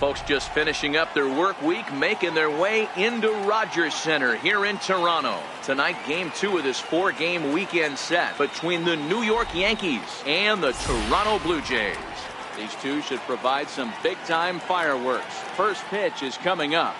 Folks just finishing up their work week, making their way into Rogers Center here in Toronto. Tonight, game 2 of this 4-game weekend set between the New York Yankees and the Toronto Blue Jays. These two should provide some big-time fireworks. First pitch is coming up.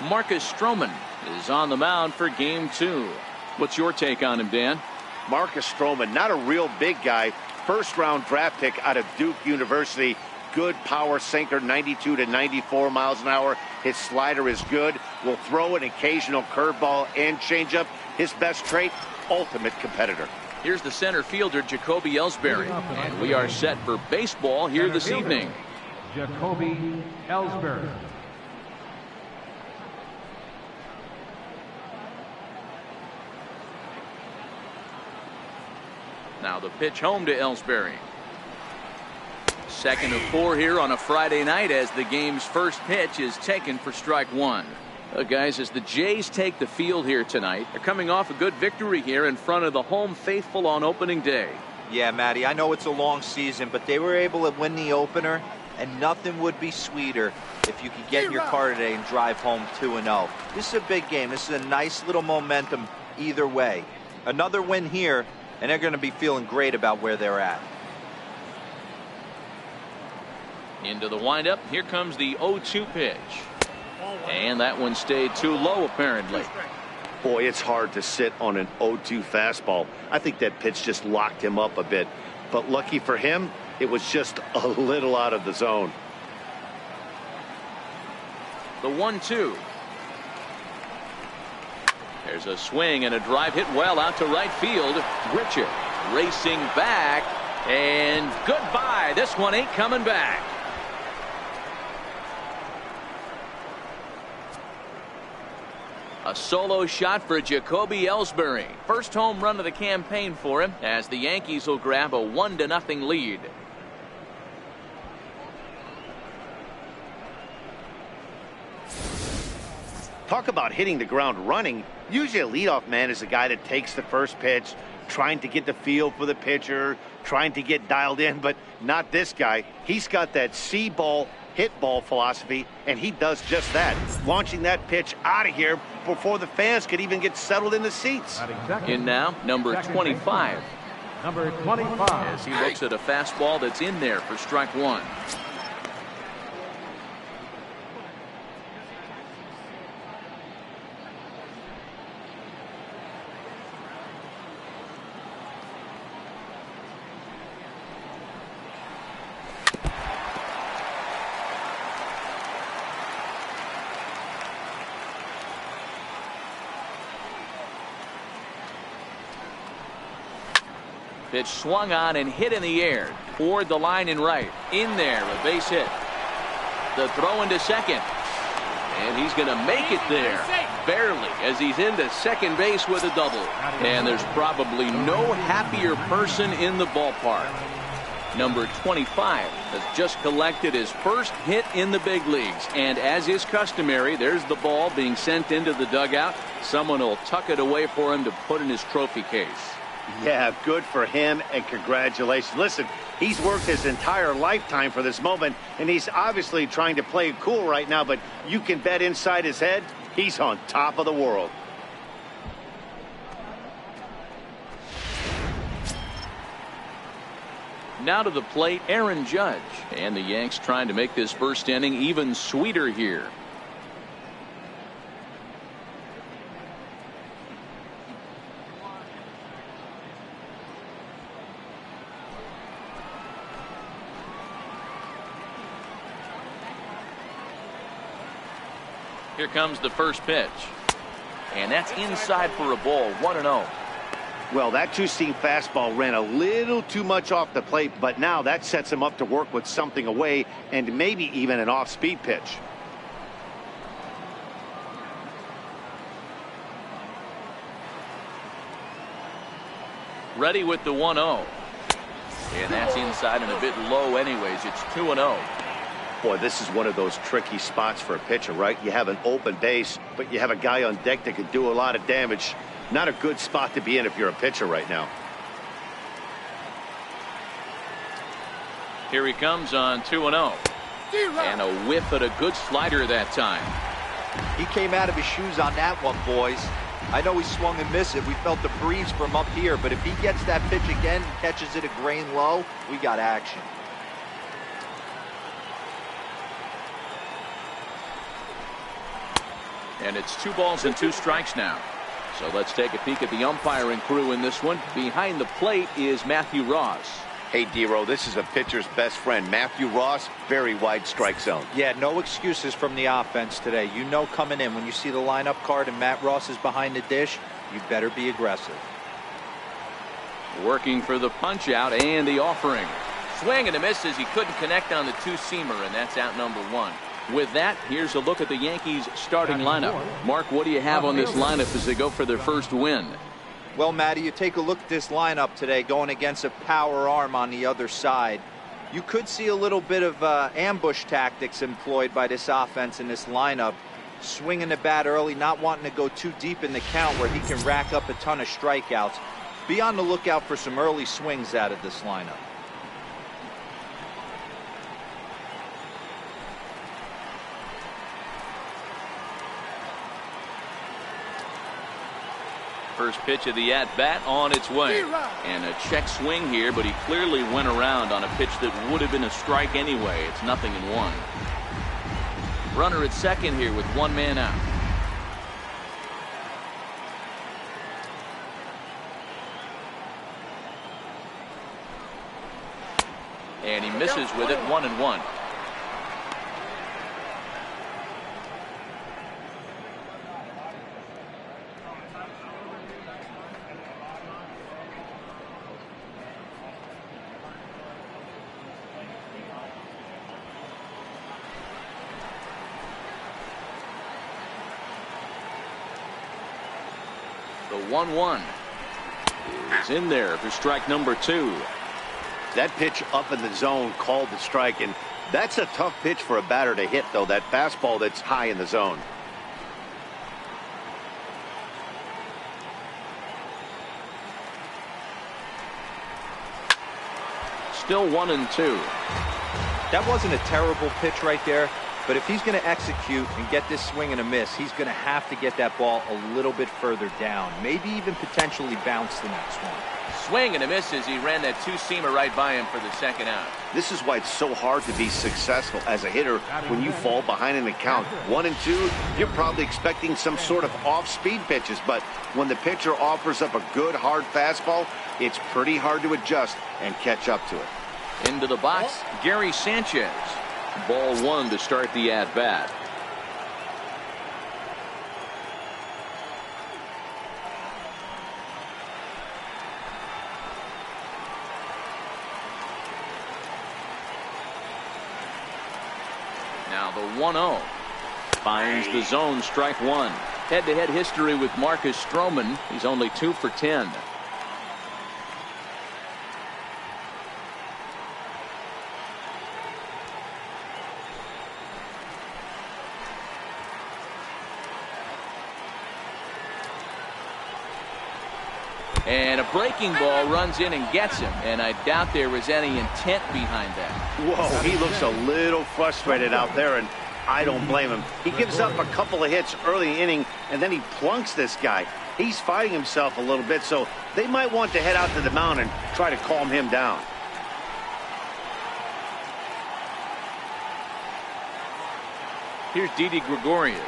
Marcus Stroman is on the mound for game 2. What's your take on him, Dan? Marcus Stroman, not a real big guy. First-round draft pick out of Duke University. Good power sinker, 92 to 94 miles an hour. His slider is good. Will throw an occasional curveball and changeup. His best trait, ultimate competitor. Here's the center fielder, Jacoby Ellsbury. And we are set for baseball here this evening. Jacoby Ellsbury. Now the pitch home to Ellsbury. Second of 4 here on a Friday night as the game's first pitch is taken for strike 1. Guys, as the Jays take the field here tonight, they're coming off a good victory here in front of the home faithful on opening day. Yeah, Matty, I know it's a long season, but they were able to win the opener, and nothing would be sweeter if you could get in your car today and drive home 2-0. This is a big game. This is a nice little momentum either way. Another win here, and they're going to be feeling great about where they're at. Into the windup. Here comes the 0-2 pitch. And that one stayed too low, apparently. Boy, it's hard to sit on an 0-2 fastball. I think that pitch just locked him up a bit. But lucky for him, it was just a little out of the zone. The 1-2. There's a swing and a drive hit well out to right field. Richard racing back, and goodbye. This one ain't coming back. A solo shot for Jacoby Ellsbury. First home run of the campaign for him as the Yankees will grab a 1-0 lead. Talk about hitting the ground running. Usually a leadoff man is the guy that takes the first pitch, trying to get the feel for the pitcher, trying to get dialed in, but not this guy. He's got that see ball, hit ball philosophy, and he does just that, launching that pitch out of here before the fans could even get settled in the seats. In now, number 25. Number 25. As he looks at a fastball that's in there for strike 1. Pitch swung on and hit in the air toward the line and right. In there, a base hit. The throw into second. And he's going to make it there. Barely, as he's into second base with a double. And there's probably no happier person in the ballpark. Number 25 has just collected his first hit in the big leagues. And as is customary, there's the ball being sent into the dugout. Someone will tuck it away for him to put in his trophy case. Yeah, good for him, and congratulations. Listen, he's worked his entire lifetime for this moment, and he's obviously trying to play it cool right now, but you can bet inside his head, he's on top of the world. Now to the plate, Aaron Judge. And the Yanks trying to make this first inning even sweeter here. Here comes the first pitch. And that's inside for a ball, 1-0. Well, that two-seam fastball ran a little too much off the plate, but now that sets him up to work with something away and maybe even an off-speed pitch. Ready with the 1-0. And that's inside and a bit low anyways. It's 2-0. Boy, this is one of those tricky spots for a pitcher, right? You have an open base, but you have a guy on deck that could do a lot of damage. Not a good spot to be in if you're a pitcher right now. Here he comes on 2-0. And a whiff at a good slider that time. He came out of his shoes on that one, boys. I know he swung and missed it. We felt the breeze from up here, but if he gets that pitch again and catches it a grain low, we got action. And it's 2 balls and 2 strikes now. So let's take a peek at the umpiring crew in this one. Behind the plate is Matthew Ross. Hey, D-Row, this is a pitcher's best friend. Matthew Ross, very wide strike zone. Yeah, no excuses from the offense today. You know coming in, when you see the lineup card and Matt Ross is behind the dish, you better be aggressive. Working for the punch out and the offering. Swing and a miss as he couldn't connect on the 2-seamer, and that's out number 1. With that, here's a look at the Yankees starting lineup. Mark, what do you have on this lineup as they go for their first win? Well, Matty, you take a look at this lineup today going against a power arm on the other side. You could see a little bit of ambush tactics employed by this offense in this lineup. Swinging the bat early, not wanting to go too deep in the count where he can rack up a ton of strikeouts. Be on the lookout for some early swings out of this lineup. First pitch of the at-bat on its way. And a check swing here, but he clearly went around on a pitch that would have been a strike anyway. It's 0-1. Runner at second here with 1 man out. And he misses with it, 1-1. The 1-1 is in there for strike number 2. That pitch up in the zone called the strike, and that's a tough pitch for a batter to hit, though, that fastball that's high in the zone. Still 1-2. That wasn't a terrible pitch right there. But if he's going to execute and get this swing and a miss, he's going to have to get that ball a little bit further down. Maybe even potentially bounce the next one. Swing and a miss as he ran that 2-seamer right by him for the second out. This is why it's so hard to be successful as a hitter when you fall behind in the count. 1-2, you're probably expecting some sort of off-speed pitches, but when the pitcher offers up a good hard fastball, it's pretty hard to adjust and catch up to it. Into the box, Gary Sanchez. Ball 1 to start the at-bat. Now the 1-0 finds the zone, strike 1. Head-to-head history with Marcus Stroman. He's only 2 for 10. And a breaking ball runs in and gets him, and I doubt there was any intent behind that. Whoa, he looks a little frustrated out there, and I don't blame him. He gives up a couple of hits early in the inning, and then he plunks this guy. He's fighting himself a little bit, so they might want to head out to the mound and try to calm him down. Here's Didi Gregorius.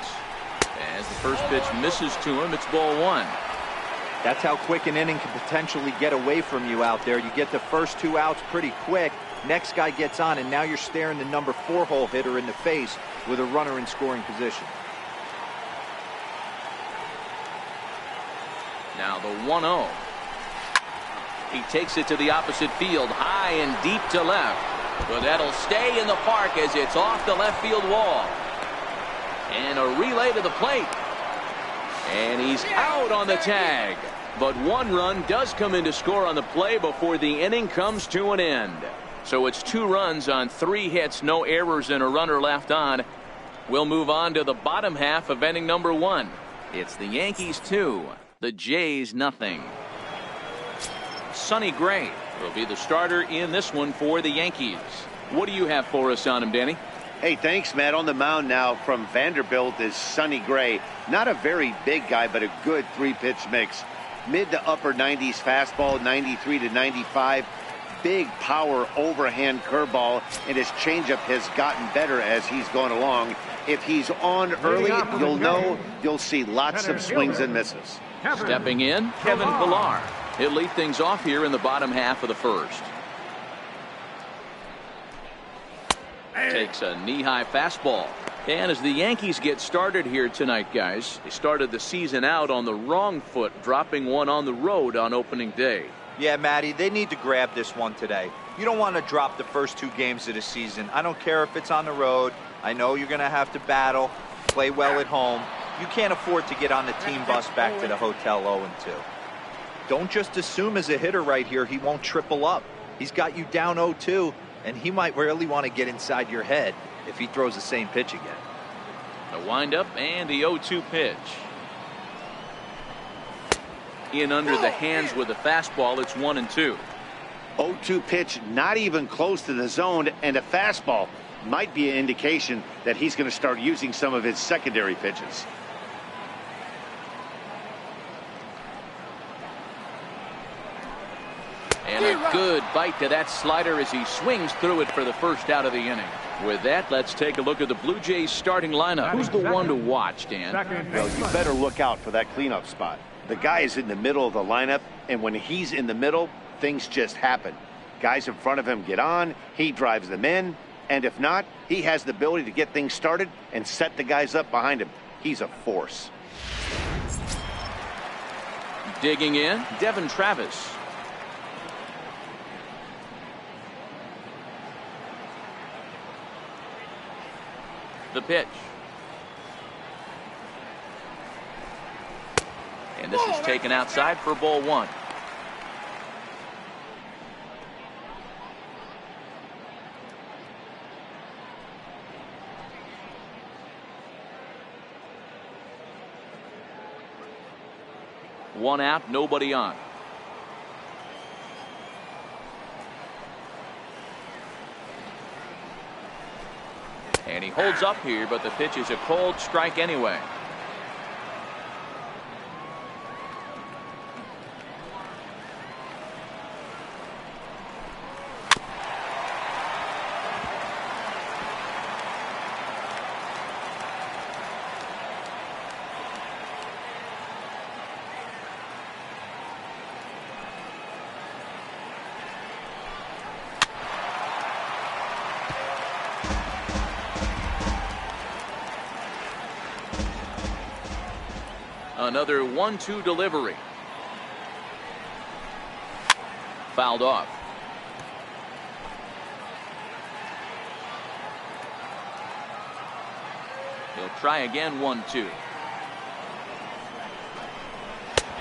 As the first pitch misses to him, it's ball 1. That's how quick an inning can potentially get away from you out there. You get the first 2 outs pretty quick. Next guy gets on, and now you're staring the number 4 hole hitter in the face with a runner in scoring position. Now the 1-0. He takes it to the opposite field, high and deep to left. But that'll stay in the park as it's off the left field wall. And a relay to the plate. And he's out on the tag. But 1 run does come in to score on the play before the inning comes to an end. So it's 2 runs on 3 hits, no errors, and a runner left on. We'll move on to the bottom half of inning number 1. It's the Yankees 2, the Jays nothing. Sonny Gray Will be the starter in this one for the Yankees. What do you have for us on him, Danny? Hey, thanks, Matt. On the mound now from Vanderbilt is Sonny Gray. Not a very big guy, but a good three-pitch mix. Mid to upper 90s fastball, 93 to 95. Big power overhand curveball, and his changeup has gotten better as he's gone along. If he's on early, you'll see lots of swings and misses. Stepping in, Kevin Pillar. He'll lead things off here in the bottom half of the first. Takes a knee-high fastball. And as the Yankees get started here tonight, guys, they started the season out on the wrong foot, dropping one on the road on opening day. Yeah, Matty, they need to grab this one today. You don't want to drop the first 2 games of the season. I don't care if it's on the road. I know you're going to have to battle, play well at home. You can't afford to get on the team bus back to the hotel 0-2. Don't just assume as a hitter right here he won't triple up. He's got you down 0-2, and he might really want to get inside your head if he throws the same pitch again. The windup and the 0-2 pitch. In under the hands with a fastball, it's 1-2. 0-2 pitch, not even close to the zone, and a fastball might be an indication that he's going to start using some of his secondary pitches. And a good bite to that slider as he swings through it for the first out of the inning. With that, let's take a look at the Blue Jays starting lineup. Who's the one to watch, Dan? Well, you better look out for that cleanup spot. The guy is in the middle of the lineup, and when he's in the middle, things just happen. Guys in front of him get on, he drives them in, and if not, he has the ability to get things started and set the guys up behind him. He's a force. Digging in, Devin Travis. The pitch. And this is taken outside for ball 1. One out, nobody on. And he holds up here, but the pitch is a cold strike anyway. Another 1-2 delivery. Fouled off. He'll try again, 1-2.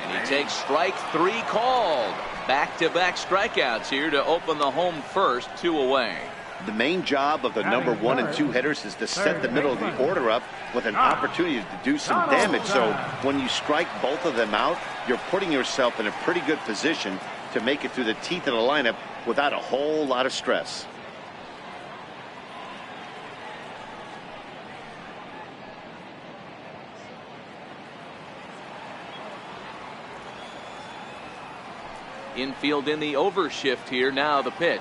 And he takes strike 3 called. Back-to-back strikeouts here to open the home first, 2 away. The main job of the number 1 and 2 hitters is to set the middle of the order up with an opportunity to do some damage. So when you strike both of them out, you're putting yourself in a pretty good position to make it through the teeth of the lineup without a whole lot of stress. Infield in the overshift here. Now the pitch.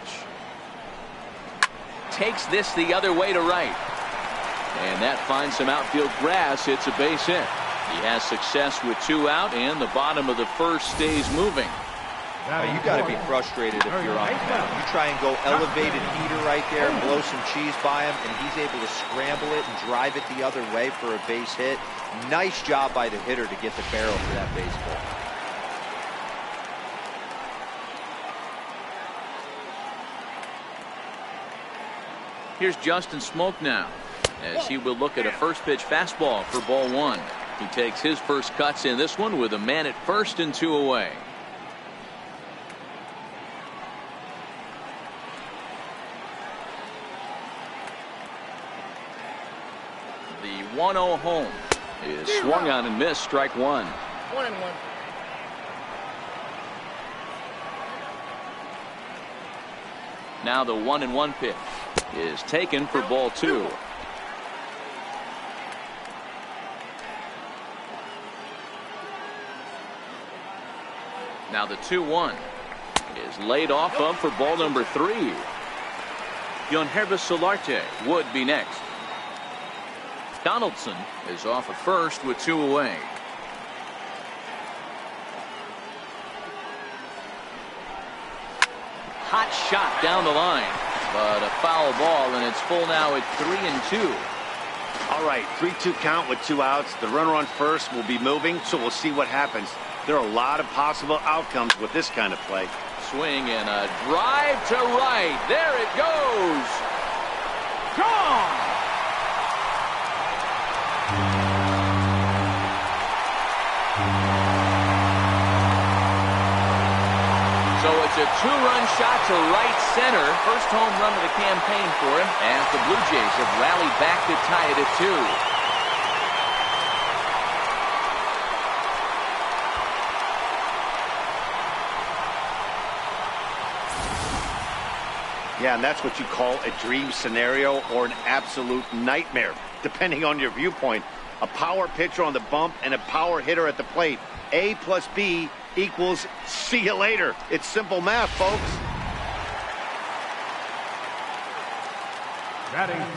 Takes this the other way to right. And that finds some outfield grass. It's a base hit. He has success with 2 out, and the bottom of the first stays moving. You got to be frustrated if you're on the mound. You try and go elevated heater right there, blow some cheese by him, and he's able to scramble it and drive it the other way for a base hit. Nice job by the hitter to get the barrel for that baseball. Here's Justin Smoak now, as he will look at a first pitch fastball for ball 1. He takes his first cuts in this one with a man at first and 2 away. The 1-0 home is swung on and missed, strike 1. 1-1. Now the 1-1 pitch is taken for ball 2. Now the 2-1 is laid off of for ball number 3. Yangervis Solarte would be next. Donaldson is off at first with 2 away. Hot shot down the line, but a foul ball, and it's full now at 3-2. All right, 3-2 count with 2 outs. The runner on first will be moving, so we'll see what happens. There are a lot of possible outcomes with this kind of play. Swing and a drive to right. There it goes. Gone. So it's a 2-run shot to right center. First home run of the campaign for him, as the Blue Jays have rallied back to tie it at 2. Yeah, and that's what you call a dream scenario or an absolute nightmare, depending on your viewpoint. A power pitcher on the bump and a power hitter at the plate. A plus B equals see you later. It's simple math, folks.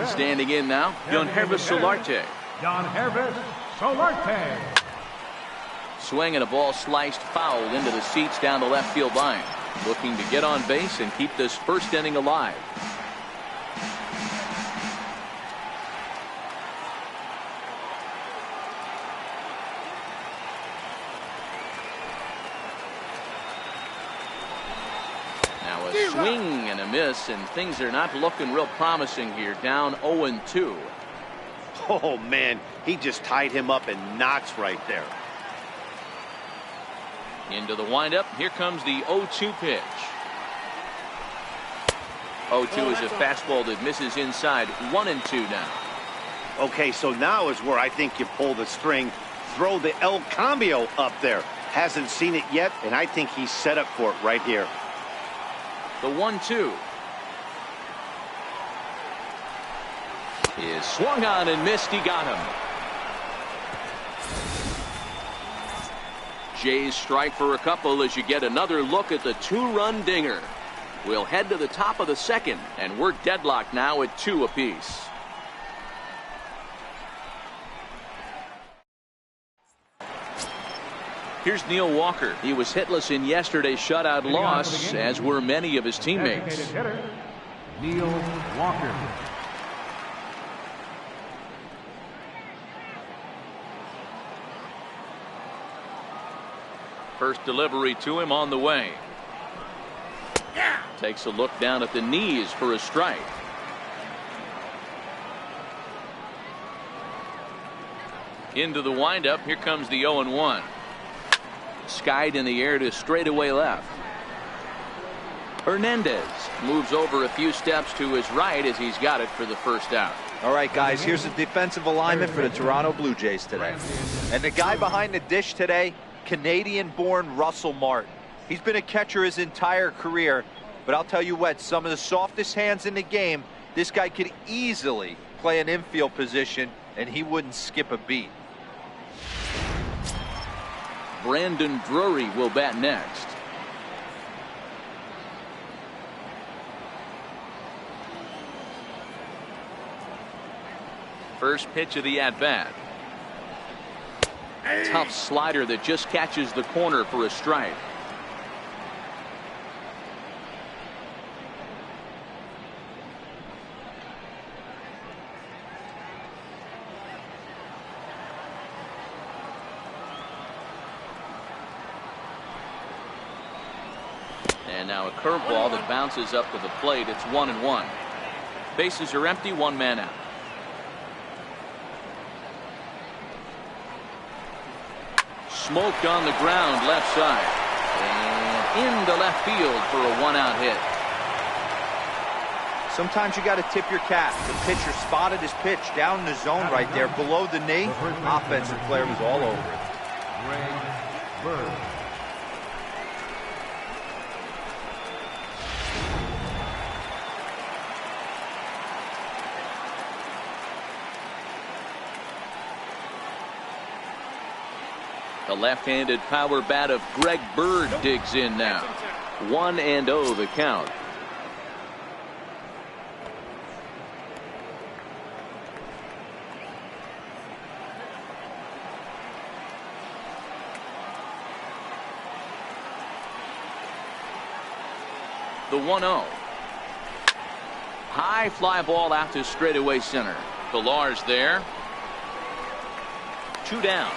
Standing in now, Yangervis Solarte. Yangervis Solarte. Swing and a ball sliced foul into the seats down the left field line. Looking to get on base and keep this first inning alive. Now a swing and a miss, and things are not looking real promising here. Down 0-2. Oh, man, he just tied him up in knots right there. Into the windup. Here comes the 0-2 pitch. 0-2 is a fastball that misses inside. 1-2 now. Okay, so now is where I think you pull the string. Throw the El Cambio up there. Hasn't seen it yet, and I think he's set up for it right here. The 1-2 is swung on and missed. He got him. Jays strike for a couple as you get another look at the 2-run dinger. We'll head to the top of the second, and we're deadlocked now at 2 apiece. Here's Neil Walker. He was hitless in yesterday's shutout loss, as were many of his teammates. Neil Walker. First delivery to him on the way. Takes a look down at the knees for a strike. Into the windup. Here comes the 0-1. Skied in the air to straightaway left. Hernandez moves over a few steps to his right as he's got it for the first out. All right, guys, here's the defensive alignment for the Toronto Blue Jays today. And the guy behind the dish today, Canadian-born Russell Martin. He's been a catcher his entire career, but I'll tell you what, some of the softest hands in the game, this guy could easily play an infield position, and he wouldn't skip a beat. Brandon Drury will bat next. First pitch of the at-bat. Tough slider that just catches the corner for a strike. And now a curveball that bounces up to the plate. It's 1-1. Bases are empty, 1 man out. Smoked on the ground left side. And into left field for a 1-out hit. Sometimes you got to tip your cap. The pitcher spotted his pitch down in the zone right there below the knee. Offensive player was all over it. Greg Bird. The left-handed power bat of Greg Bird digs in now. 1-0 the count. The 1-0. High fly ball out to straightaway center. Villar's there. 2 down.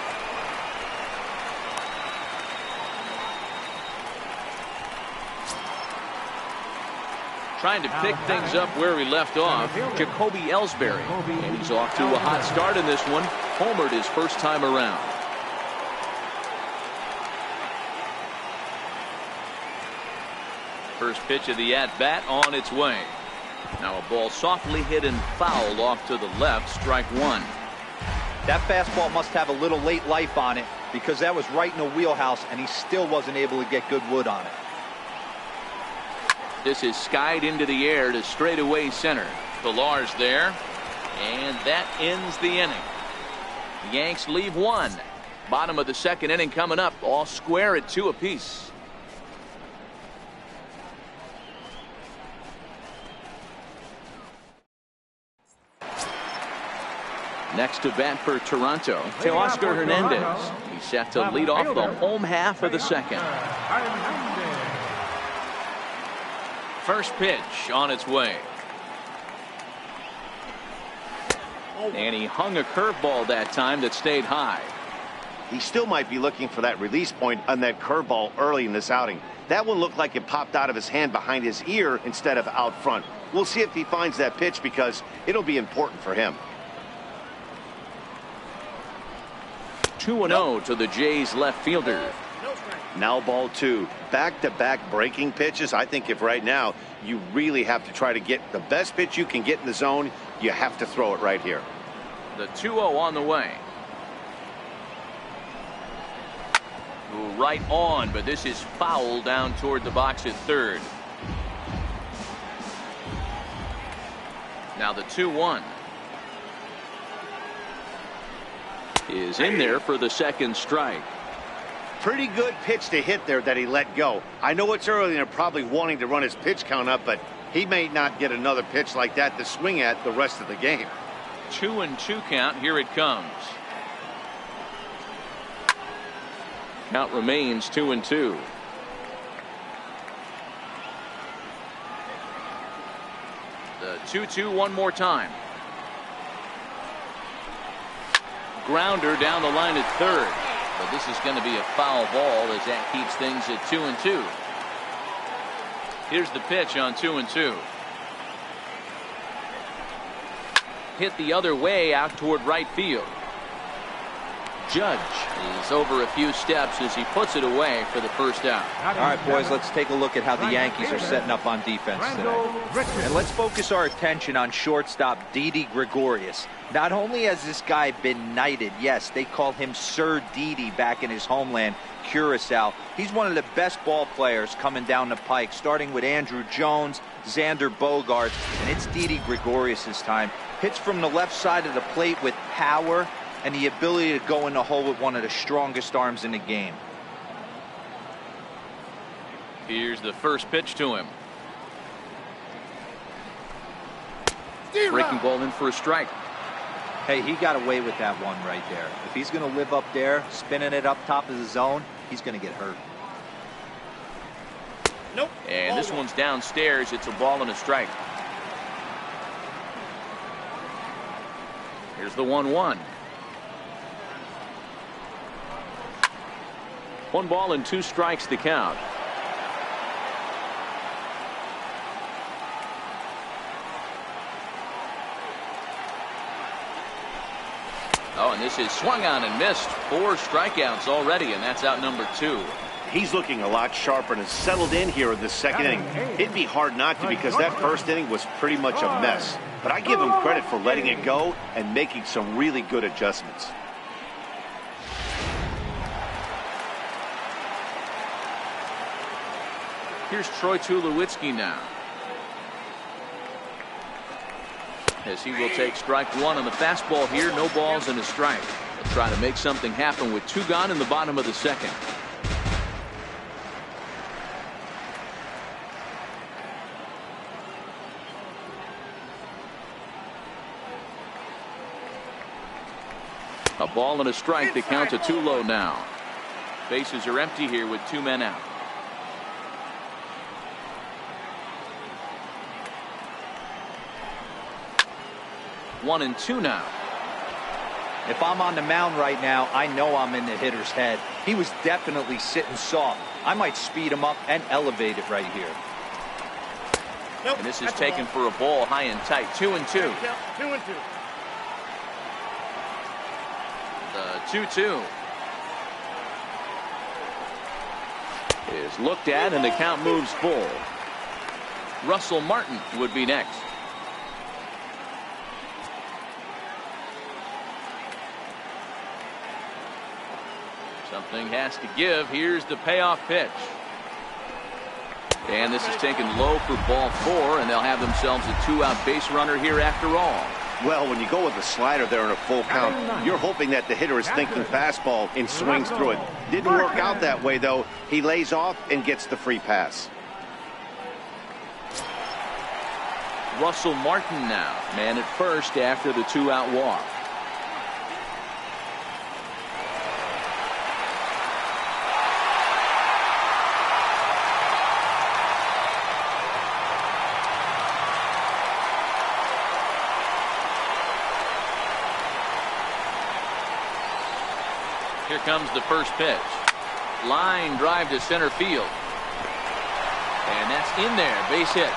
Trying to pick things up where he left off, Jacoby Ellsbury. And he's off to a hot start in this one. Homered his first time around. First pitch of the at-bat on its way. Now a ball softly hit and fouled off to the left. Strike one. That fastball must have a little late life on it because that was right in the wheelhouse and he still wasn't able to get good wood on it. This is skied into the air to straightaway center. Villar's there. And that ends the inning. The Yanks leave one. Bottom of the second inning coming up. All square at 2 apiece. Next to bat for Toronto, Teoscar Hernandez. He's set to lead off the home half of the second. First pitch on its way. And he hung a curveball that time that stayed high. He still might be looking for that release point on that curveball early in this outing. That one looked like it popped out of his hand behind his ear instead of out front. We'll see if he finds that pitch because it'll be important for him. 2-0 to the Jays left fielder. Now ball 2. Back-to-back breaking pitches. I think if right now you really have to try to get the best pitch you can get in the zone, you have to throw it right here. The 2-0 on the way. Right on, but this is foul down toward the box at third. Now the 2-1. Is in there for the second strike. Pretty good pitch to hit there that he let go. I know it's early and they're probably wanting to run his pitch count up, but he may not get another pitch like that to swing at the rest of the game. 2-2 count. Here it comes. Count remains 2-2. The 2-2 one more time. Grounder down the line at third. But this is going to be a foul ball as that keeps things at 2-2. Here's the pitch on 2-2. Hit the other way out toward right field. Judge is over a few steps as he puts it away for the first out. All right, boys, let's take a look at how the Yankees are setting up on defense today. And let's focus our attention on shortstop Didi Gregorius. Not only has this guy been knighted, yes, they call him Sir Didi back in his homeland, Curacao. He's one of the best ball players coming down the pike, starting with Andruw Jones, Xander Bogaerts, and it's Didi Gregorius' time. Hits from the left side of the plate with power and the ability to go in the hole with one of the strongest arms in the game. Here's the first pitch to him. Breaking ball in for a strike. Hey, he got away with that one right there. If he's going to live up there, spinning it up top of the zone, he's going to get hurt. Nope. And this one's downstairs. It's a ball and a strike. Here's the 1-1. 1 ball and 2 strikes to count. Oh, and this is swung on and missed. 4 strikeouts already, and that's out number 2. He's looking a lot sharper and has settled in here in the second inning. It'd be hard not to because that first inning was pretty much a mess. But I give him credit for letting it go and making some really good adjustments. Here's Troy Tulowitzki now. As he will take strike 1 on the fastball here. No balls and a strike. try to make something happen with 2 gone in the bottom of the second. A ball and a strike. The count's a 2 low now. Bases are empty here with 2 men out. 1-2 now. If I'm on the mound right now, I know I'm in the hitter's head. He was definitely sitting soft. I might speed him up and elevate it right here. Nope, and this is taken for a ball high and tight. 2-2. 2-2. The 2-2 is looked at, and the count moves full. Russell Martin would be next. Something has to give. Here's the payoff pitch. And this is taken low for ball 4, and they'll have themselves a 2-out base runner here after all. Well, when you go with a slider there in a full count, you're hoping that the hitter is thinking fastball and swings through it. Didn't work out that way, though. He lays off and gets the free pass. Russell Martin now, man at first after the 2-out walk. Here comes the first pitch. Line drive to center field. And that's in there. Base hit.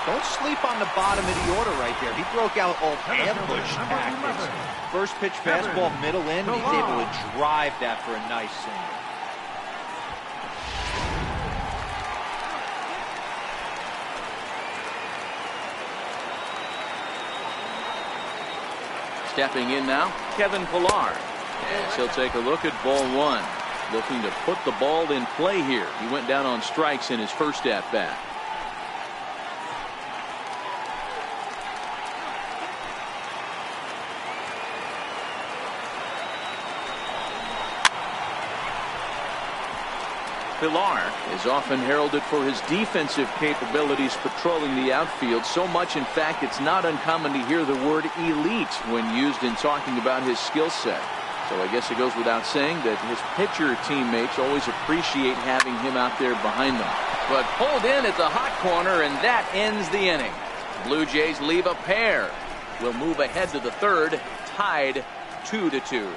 Don't sleep on the bottom of the order right there. He broke out all ambush tactics. First pitch fastball, middle in. He's able to drive that for a nice single. Stepping in now, Kevin Pillar. As he'll take a look at ball 1. Looking to put the ball in play here. He went down on strikes in his first at-bat. Pillar is often heralded for his defensive capabilities patrolling the outfield. So much, in fact, it's not uncommon to hear the word elite when used in talking about his skill set. So I guess it goes without saying that his pitcher teammates always appreciate having him out there behind them. But pulled in at the hot corner, and that ends the inning. Blue Jays leave a pair. Will move ahead to the third, tied 2-2.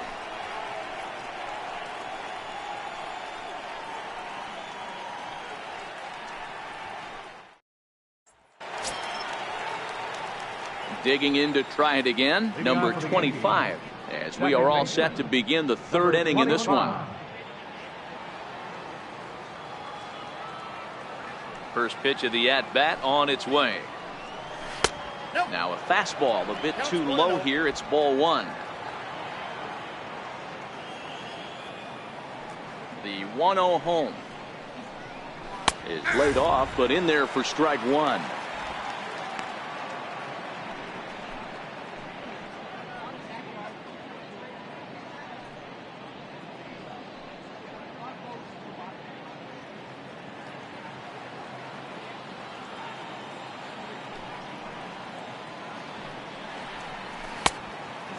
Digging in to try it again, number 25, as we are all set to begin the third inning in this one. First pitch of the at-bat on its way. Now a fastball a bit too low here. It's ball 1. The 1-0 home is laid off, but in there for strike 1.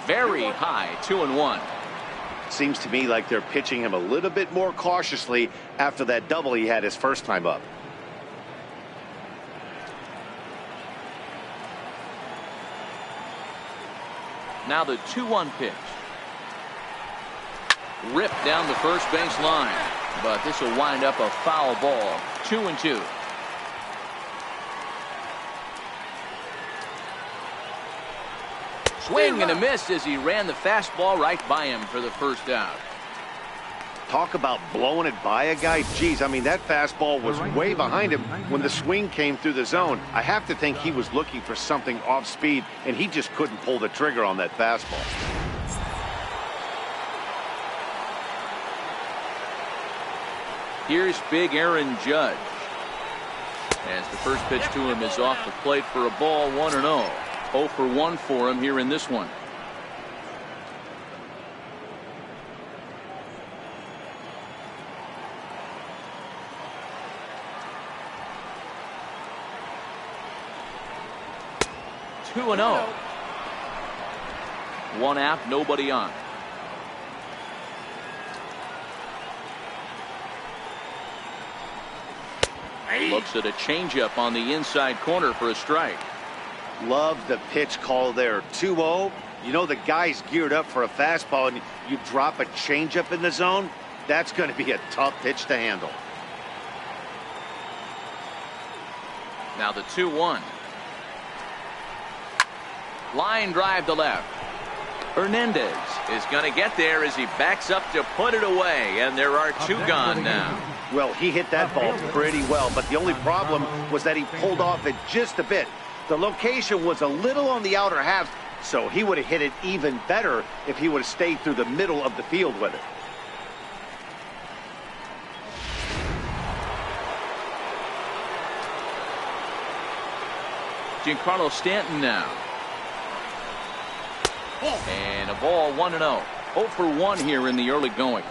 Very high, 2-1. Seems to me like they're pitching him a little bit more cautiously after that double he had his first time up. Now the 2-1 pitch. Ripped down the first base line, but this will wind up a foul ball. 2-2. Swing and a miss as he ran the fastball right by him for the first out. Talk about blowing it by a guy. Geez, I mean, that fastball was way behind him when the swing came through the zone. I have to think he was looking for something off speed, and he just couldn't pull the trigger on that fastball. Here's big Aaron Judge. As the first pitch to him is off the plate for a ball, 1-0. 0 for 1 for him here in this one. 2-0. One out, nobody on. Looks at a changeup on the inside corner for a strike. Love the pitch call there. 2-0. You know the guy's geared up for a fastball, and you drop a changeup in the zone. That's going to be a tough pitch to handle. Now the 2-1. Line drive to left. Hernandez is going to get there as he backs up to put it away, and there are two gone now. Well, he hit that ball pretty well, but the only problem was that he pulled off it just a bit. The location was a little on the outer half, so he would have hit it even better if he would have stayed through the middle of the field with it. Giancarlo Stanton now. And a ball 1-0. 0 for 1 here in the early going.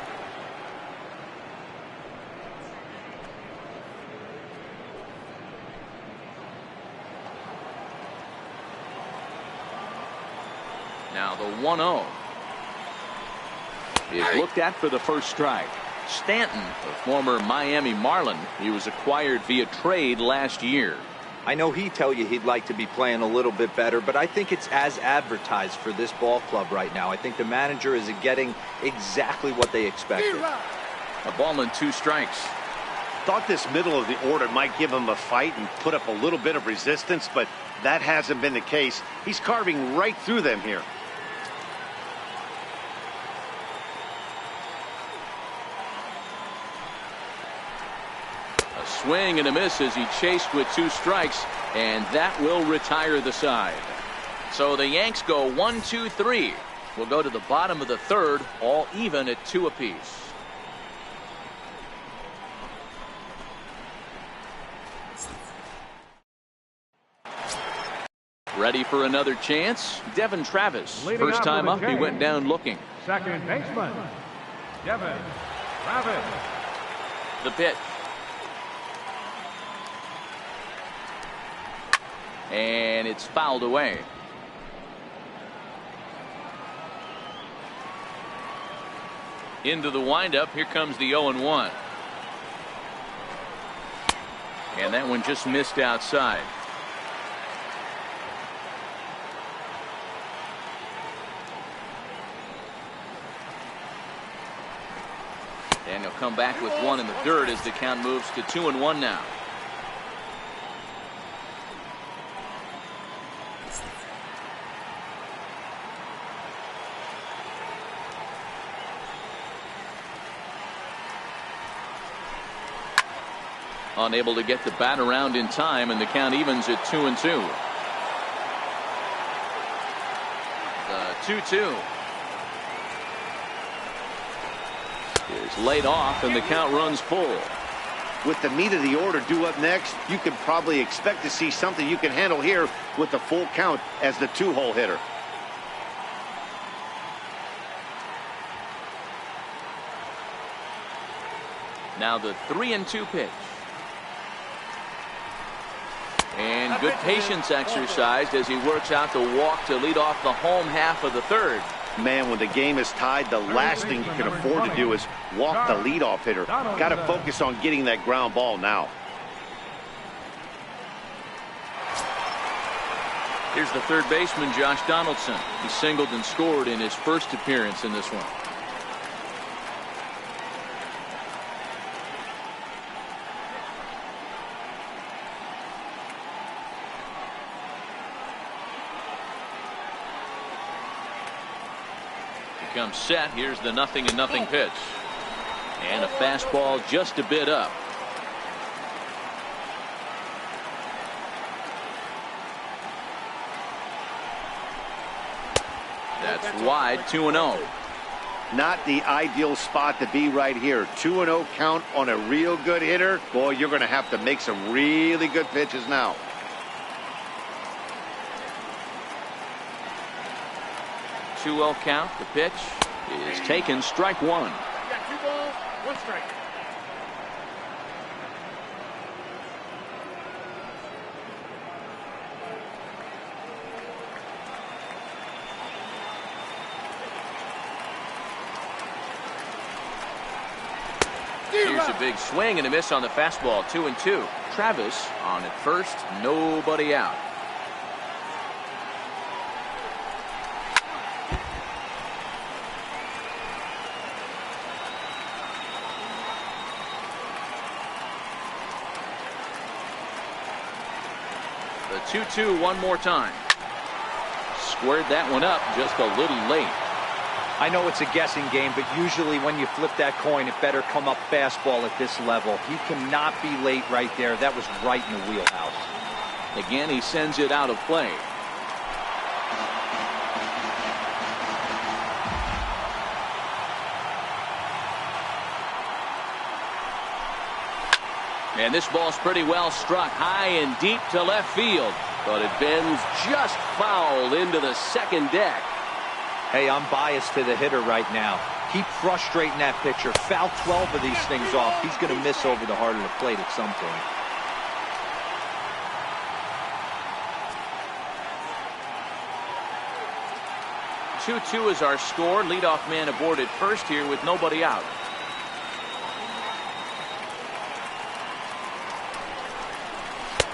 Now the 1-0 is looked at for the first strike. Stanton, a former Miami Marlin, he was acquired via trade last year. I know he'd tell you he'd like to be playing a little bit better, but I think it's as advertised for this ball club right now. I think the manager is getting exactly what they expected. A ball and 2 strikes. Thought this middle of the order might give him a fight and put up a little bit of resistance, but that hasn't been the case. He's carving right through them here. Swing and a miss as he chased with 2 strikes, and that will retire the side. So the Yanks go 1-2-3. We'll go to the bottom of the 3rd, all even at 2 apiece. Ready for another chance? Devin Travis. First time up, he went down looking. Second baseman, Devin Travis. The pitch. And it's fouled away. Into the windup. Here comes the 0-1. And that one just missed outside. And he'll come back with 1 in the dirt as the count moves to 2-1 now. Unable to get the bat around in time, and the count evens at 2-2. The 2-2 is laid off, and the count runs full. With the meat of the order due up next, you could probably expect to see something you can handle here with the full count as the 2-hole hitter. Now the 3-2 pitch. And good patience exercised as he works out the walk to lead off the home half of the 3rd. Man, when the game is tied, the last thing you can afford to do is walk the leadoff hitter. Got to focus on getting that ground ball now. Here's the 3rd baseman, Josh Donaldson. He singled and scored in his first appearance in this one. Comes set. Here's the 0-0 pitch. And a fastball just a bit up. That's wide. 2-0. Not the ideal spot to be right here. 2-0 count on a real good hitter. Boy, you're going to have to make some really good pitches now. 2-0 count. The pitch is taken. Strike 1. You got 2 balls, 1 strike. Here's a big swing and a miss on the fastball. 2-2. Travis on at first, nobody out. The 2-2 one more time. Squared that one up just a little late. I know it's a guessing game, but usually when you flip that coin, it better come up fastball at this level. He cannot be late right there. That was right in the wheelhouse. Again, he sends it out of play. And this ball's pretty well struck high and deep to left field, but it bends just foul into the second deck. Hey, I'm biased to the hitter right now. Keep frustrating that pitcher. Foul 12 of these things off. He's going to miss over the heart of the plate at some point. Two is our score. Leadoff man aboard at first here with nobody out.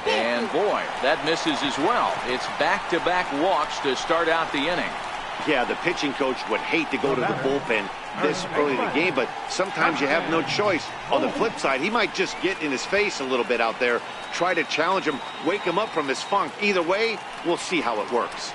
And boy, that misses as well. It's back-to-back walks to start out the inning. Yeah, the pitching coach would hate to go to the bullpen this early in the game, but sometimes you have no choice. On the flip side, he might just get in his face a little bit out there, try to challenge him, wake him up from his funk. Either way, we'll see how it works.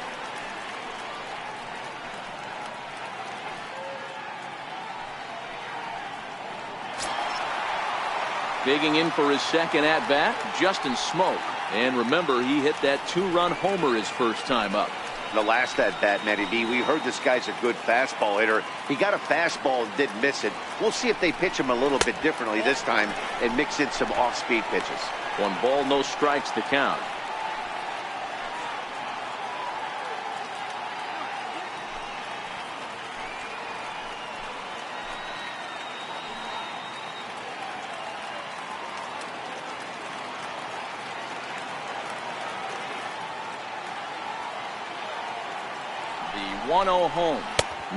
Digging in for his second at-bat, Justin Smoak. And remember, he hit that two-run homer his first time up. The last at-bat, Matty B, we heard this guy's a good fastball hitter. He got a fastball and didn't miss it. We'll see if they pitch him a little bit differently this time and mix in some off-speed pitches. 1 ball, no strikes the count. The 1-0 home.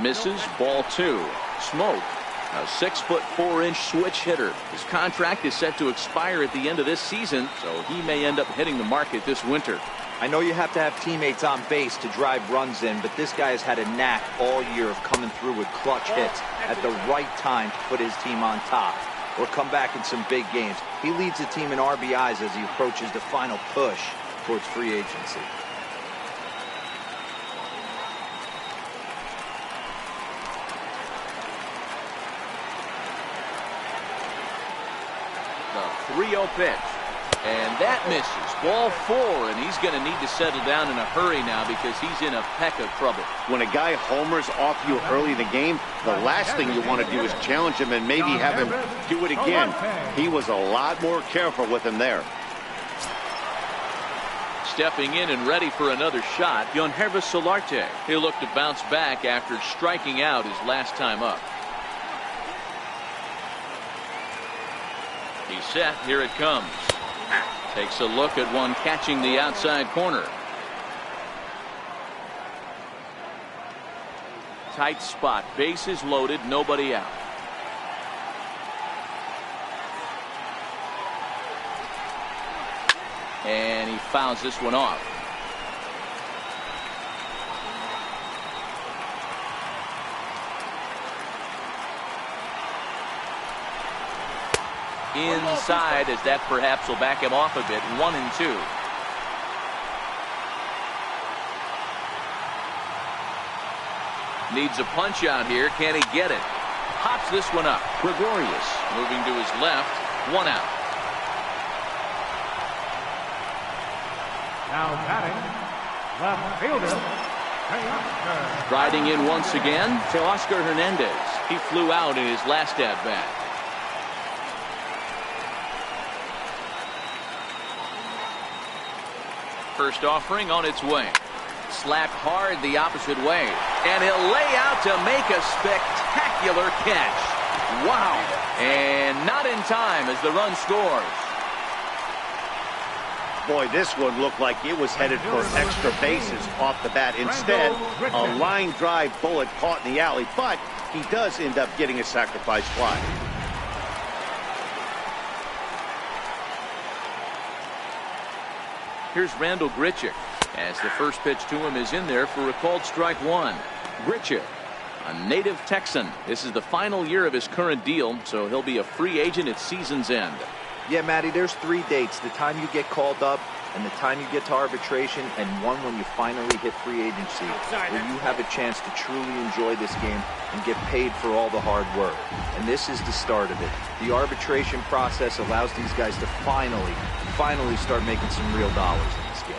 Misses, ball 2. Smoak, a 6'4" switch hitter. His contract is set to expire at the end of this season, so he may end up hitting the market this winter. I know you have to have teammates on base to drive runs in, but this guy has had a knack all year of coming through with clutch hits at the right time to put his team on top or come back in some big games. He leads the team in RBIs as he approaches the final push towards free agency. The 3-0 pitch. And that misses. Ball 4, and he's going to need to settle down in a hurry now because he's in a peck of trouble. When a guy homers off you early in the game, the last thing you want to do is challenge him and maybe have him do it again. He was a lot more careful with him there. Stepping in and ready for another shot, Yangervis Solarte. He'll look to bounce back after striking out his last time up. He's set. Here it comes. Takes a look at one catching the outside corner. Tight spot. Bases loaded. Nobody out. And he fouls this one off. Inside, as that perhaps will back him off a bit. 1-2. Needs a punch out here. Can he get it? Pops this one up. Gregorius moving to his left. 1 out. Now batting, left fielder, Teoscar. Riding in once again, Teoscar Hernandez. He flew out in his last at-bat. First offering on its way. Slapped hard the opposite way. And he'll lay out to make a spectacular catch. Wow. And not in time as the run scores. Boy, this one looked like it was headed for extra bases off the bat. Instead, a line drive bullet caught in the alley, but he does end up getting a sacrifice fly. Here's Randal Grichuk, as the first pitch to him is in there for a called strike one. Grichuk, a native Texan. This is the final year of his current deal, so he'll be a free agent at season's end. Yeah, Matty, there's 3 dates: the time you get called up, and the time you get to arbitration, and one when you finally hit free agency, where you have a chance to truly enjoy this game and get paid for all the hard work. And this is the start of it. The arbitration process allows these guys to finally start making some real dollars in this game.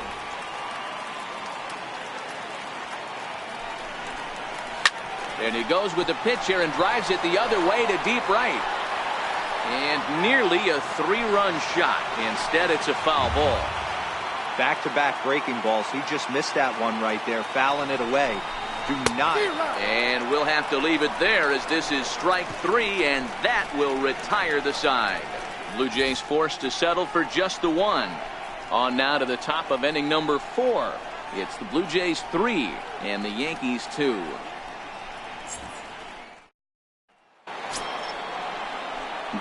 And he goes with the pitch here and drives it the other way to deep right. And nearly a 3-run shot. Instead, it's a foul ball. Back-to-back breaking balls. He just missed that one right there, fouling it away. Do not. And we'll have to leave it there, as this is strike 3, and that will retire the side. Blue Jays forced to settle for just the 1. On now to the top of inning number 4. It's the Blue Jays 3 and the Yankees 2.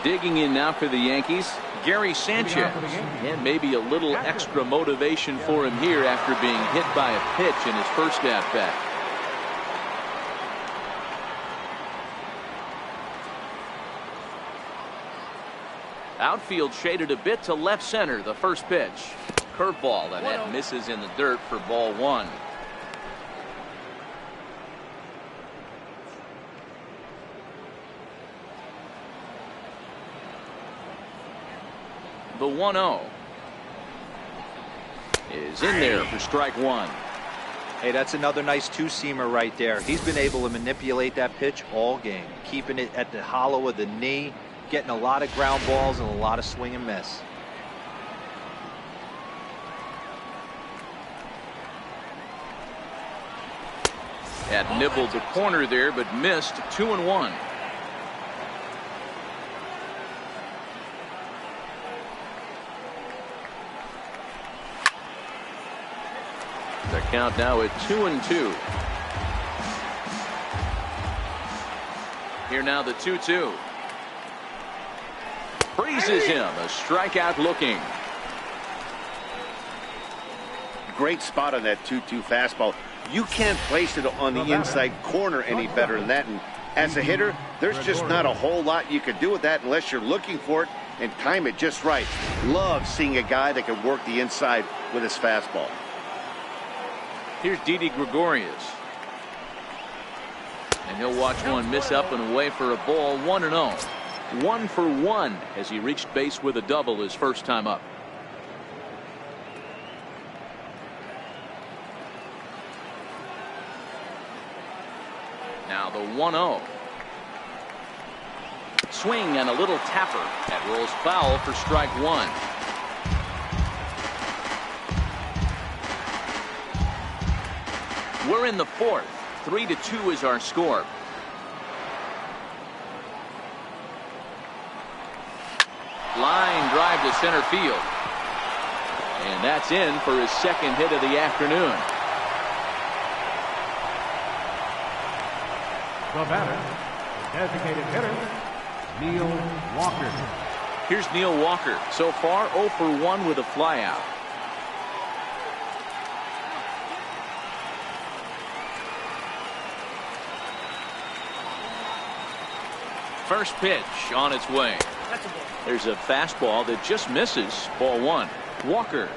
Digging in now for the Yankees, Gary Sanchez. And maybe a little extra motivation for him here after being hit by a pitch in his first at-bat. Outfield shaded a bit to left center. The first pitch. Curveball, and that misses in the dirt for ball 1. The 1-0 is in there for strike 1. Hey, that's another nice two-seamer right there. He's been able to manipulate that pitch all game, keeping it at the hollow of the knee, getting a lot of ground balls and a lot of swing and miss. Had nibbled the corner there, but missed. 2-1. The count now at 2-2. Here now the 2-2. Freezes him. A strikeout looking. Great spot on that 2-2 fastball. You can't place it on the inside corner any better than that. And as a hitter, there's just not a whole lot you could do with that unless you're looking for it and time it just right. Love seeing a guy that can work the inside with his fastball. Here's Didi Gregorius. And he'll watch one miss up and away for a ball. 1-0. 1 for 1 as he reached base with a double his first time up. Now the 1-0. Swing and a little tapper. That rolls foul for strike 1. We're in the 4th. 3-2 is our score. Line drive to center field. And that's in for his second hit of the afternoon. The batter, designated hitter, Neil Walker. Here's Neil Walker. So far 0 for 1 with a flyout. First pitch on its way. There's a fastball that just misses. Ball 1. Walker,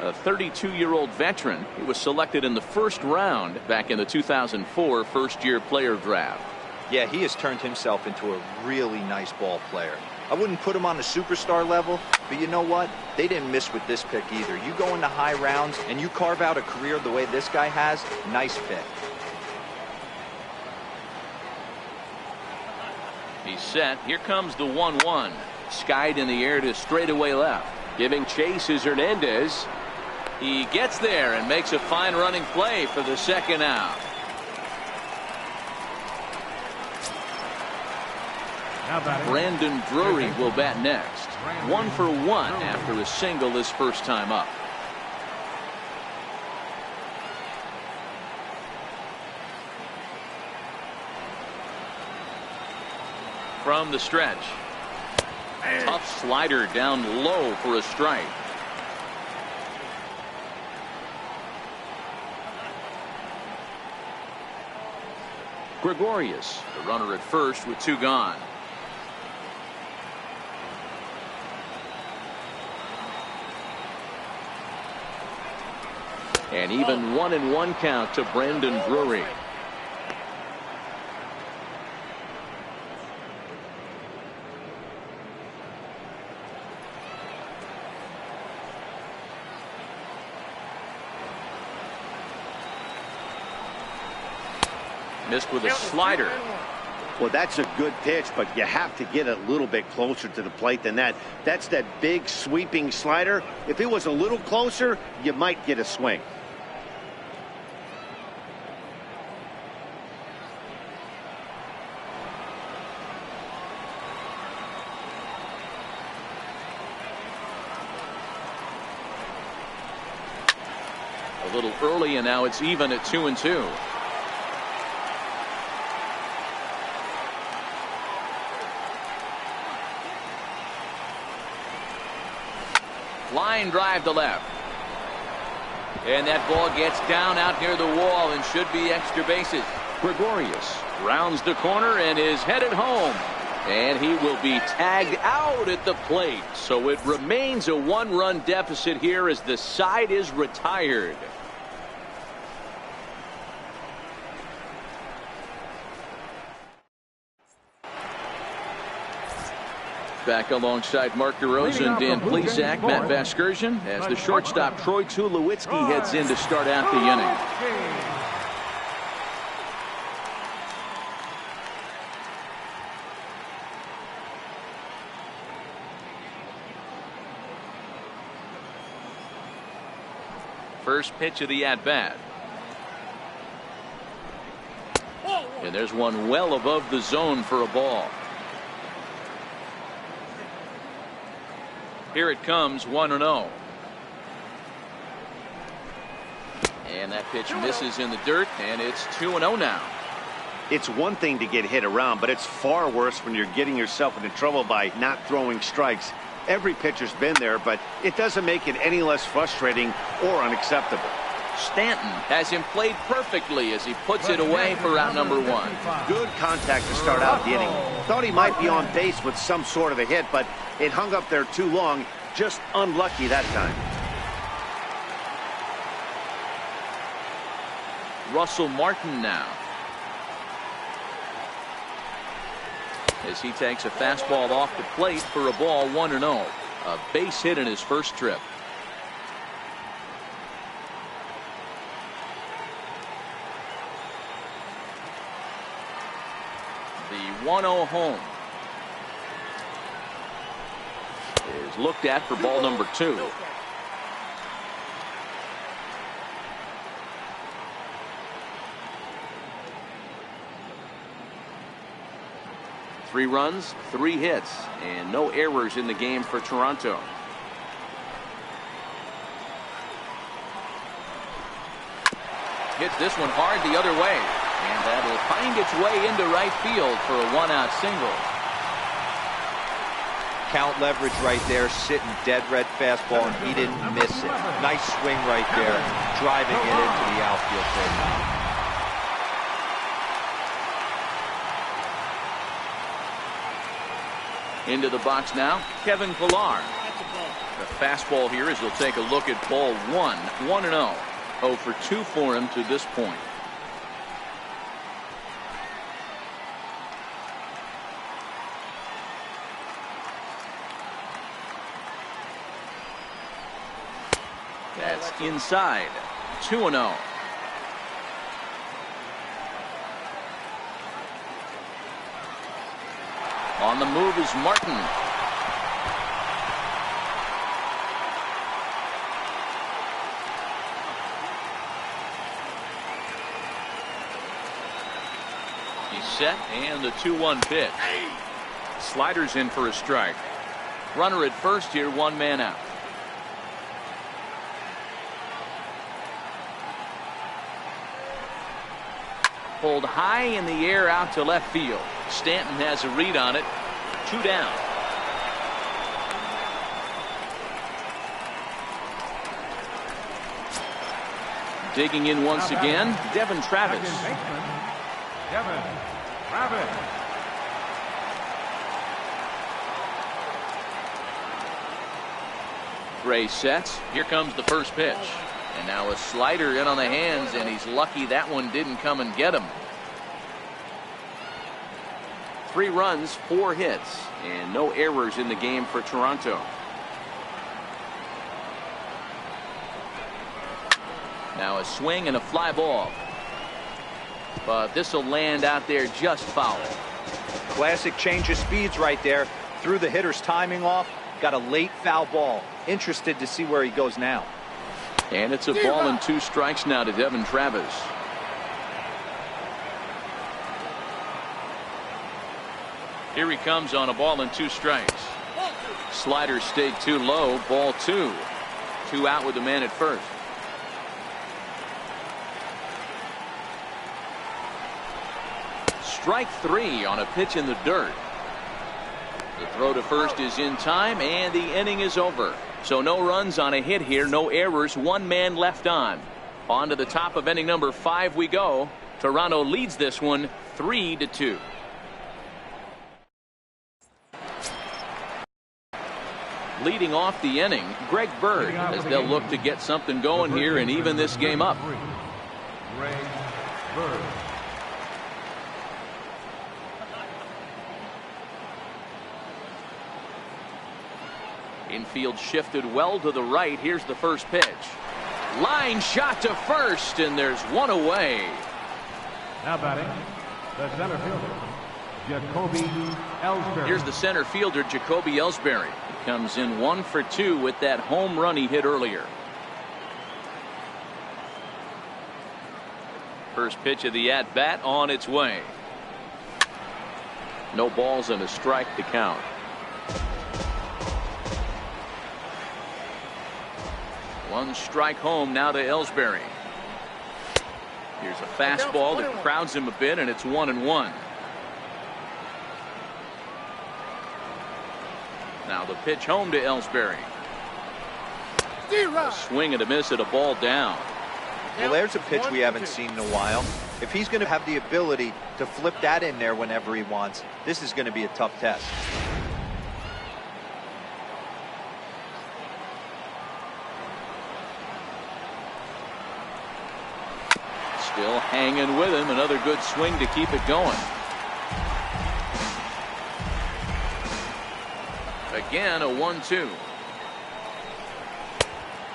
a 32-year-old veteran. He was selected in the first round back in the 2004 first-year player draft. Yeah, he has turned himself into a really nice ball player. I wouldn't put him on the superstar level, but you know what? They didn't miss with this pick either. You go into high rounds and you carve out a career the way this guy has, nice pick. He's set. Here comes the 1-1. Skied in the air to straightaway left. Giving chase is Hernandez. He gets there and makes a fine running play for the second out. Brandon Drury will bat next. 1 for 1 after a single his first time up. From the stretch. Tough slider down low for a strike. Gregorius, the runner at first with 2 gone. And even 1-1 count to Brandon Drury. Missed with a slider. Well, that's a good pitch, but you have to get a little bit closer to the plate than that. That's that big sweeping slider. If it was a little closer, you might get a swing. A little early, and now it's even at 2-2. Line drive to left. And that ball gets down out near the wall and should be extra bases. Gregorius rounds the corner and is headed home. And he will be tagged out at the plate. So it remains a 1-run deficit here as the side is retired. Back alongside Mark DeRosa and Dan Plesac, Matt Vasgersian, as the shortstop Troy Tulowitzki heads in to start out the inning. First pitch of the at-bat. And there's one well above the zone for a ball. Here it comes, 1-0. And that pitch misses in the dirt, and it's 2-0 now. It's one thing to get hit around, but it's far worse when you're getting yourself into trouble by not throwing strikes. Every pitcher's been there, but it doesn't make it any less frustrating or unacceptable. Stanton has him played perfectly as he puts it away for out number 1. Good contact to start out the inning. Thought he might be on base with some sort of a hit, but it hung up there too long. Just unlucky that time. Russell Martin now, as he takes a fastball off the plate for a ball, 1-0. A base hit in his first trip. The 1-0 home is looked at for ball number 2. Three runs, 3 hits, and no errors in the game for Toronto. Hits this one hard the other way, and that'll find its way into right field for a 1-out single. Count leverage right there, sitting dead red fastball, and he didn't miss it. Nice swing right there, driving it into the outfield for a knock. Into the box now, Kevin Pillar. The fastball here as he'll take a look at ball 1. 1-0. 0 for 2 for him to this point. That's inside. 2-0. On the move is Martin. He's set, and the 2-1 pitch. Sliders in for a strike. Runner at first here, 1 man out. Pulled high in the air out to left field. Stanton has a read on it. 2 down. Digging in once again, Devin Travis. Devin Travis. Gray sets. Here comes the first pitch. And now a slider in on the hands, and he's lucky that one didn't come and get him. 3 runs, 4 hits, and no errors in the game for Toronto. Now a swing and a fly ball. But this will land out there just foul. Classic change of speeds right there. Threw the hitter's timing off. Got a late foul ball. Interested to see where he goes now. And it's a ball and 2 strikes now to Devin Travis. Here he comes on a ball and 2 strikes. Slider stayed too low. Ball 2. 2 out with the man at first. Strike 3 on a pitch in the dirt. The throw to first is in time, and the inning is over. So no runs on a hit here, no errors, 1 man left on. On to the top of inning number 5 we go. Toronto leads this one 3-2. Leading off the inning, Greg Bird, as they'll look to get something going here and even this game up. Greg Bird. Infield shifted well to the right. Here's the first pitch. Line shot to first, and there's 1 away. Now batting, the center fielder, Jacoby Ellsbury. Here's the center fielder, Jacoby Ellsbury. He comes in 1 for 2 with that home run he hit earlier. First pitch of the at-bat on its way. No balls and a strike to count. One strike home now to Ellsbury. Here's a fastball that crowds him a bit, and it's 1-1. Now the pitch home to Ellsbury. A swing and a miss at a ball down. Well, there's a pitch we haven't seen in a while. If he's going to have the ability to flip that in there whenever he wants, this is going to be a tough test. Still hanging with him. Another good swing to keep it going. Again, a 1-2.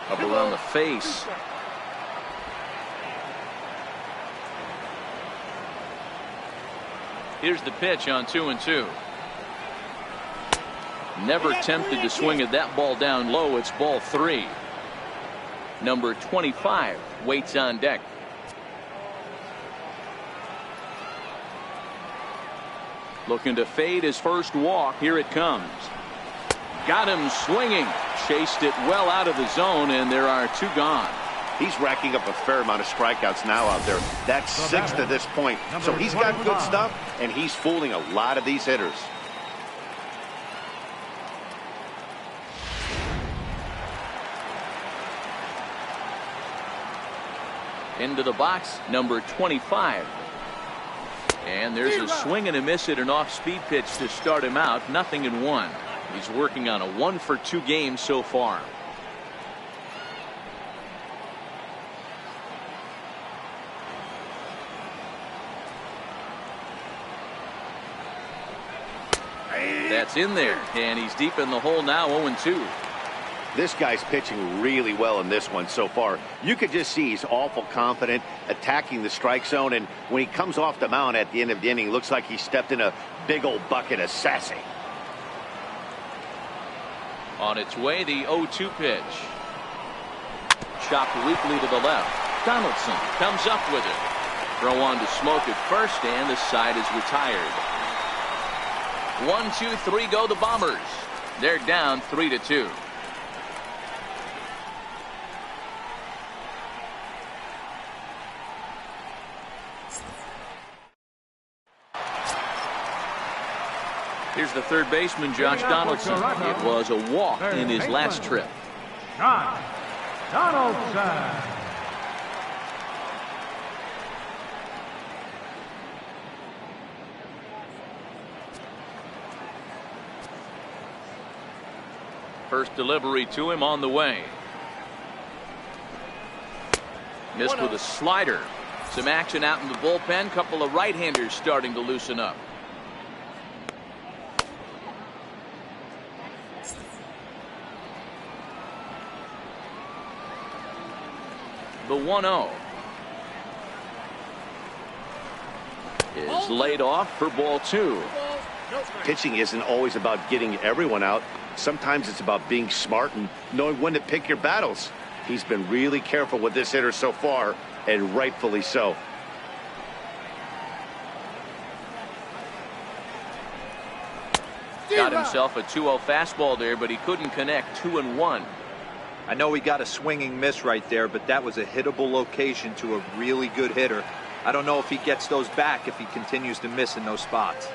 Up around the face. Here's the pitch on 2-2. Never tempted to swing at that ball down low. It's ball 3. Number 25 waits on deck. Looking to fade his first walk. Here it comes. Got him swinging. Chased it well out of the zone, and there are 2 gone. He's racking up a fair amount of strikeouts now out there. That's 6 to this point. So he's got good stuff, and he's fooling a lot of these hitters. Into the box, number 25. And there's a swing and a miss at an off-speed pitch to start him out. 0-1. He's working on a 1 for 2 game so far. That's in there, and he's deep in the hole now. 0-2. This guy's pitching really well in this one so far. You could just see he's awful confident attacking the strike zone, and when he comes off the mound at the end of the inning, looks like he stepped in a big old bucket of sassy. On its way, the 0-2 pitch. Chopped weakly to the left. Donaldson comes up with it. Throw on to Smoke at first, and the side is retired. 1, 2, 3 go the Bombers. They're down 3-2. Here's the third baseman, Josh Donaldson. It was a walk in his last trip. Josh Donaldson. First delivery to him on the way. Missed with a slider. Some action out in the bullpen. Couple of right-handers starting to loosen up. The 1-0 is laid off for ball 2. Pitching isn't always about getting everyone out. Sometimes it's about being smart and knowing when to pick your battles. He's been really careful with this hitter so far, and rightfully so. Got himself a 2-0 fastball there, but he couldn't connect. 2-1. I know he got a swinging miss right there, but that was a hittable location to a really good hitter. I don't know if he gets those back if he continues to miss in those spots.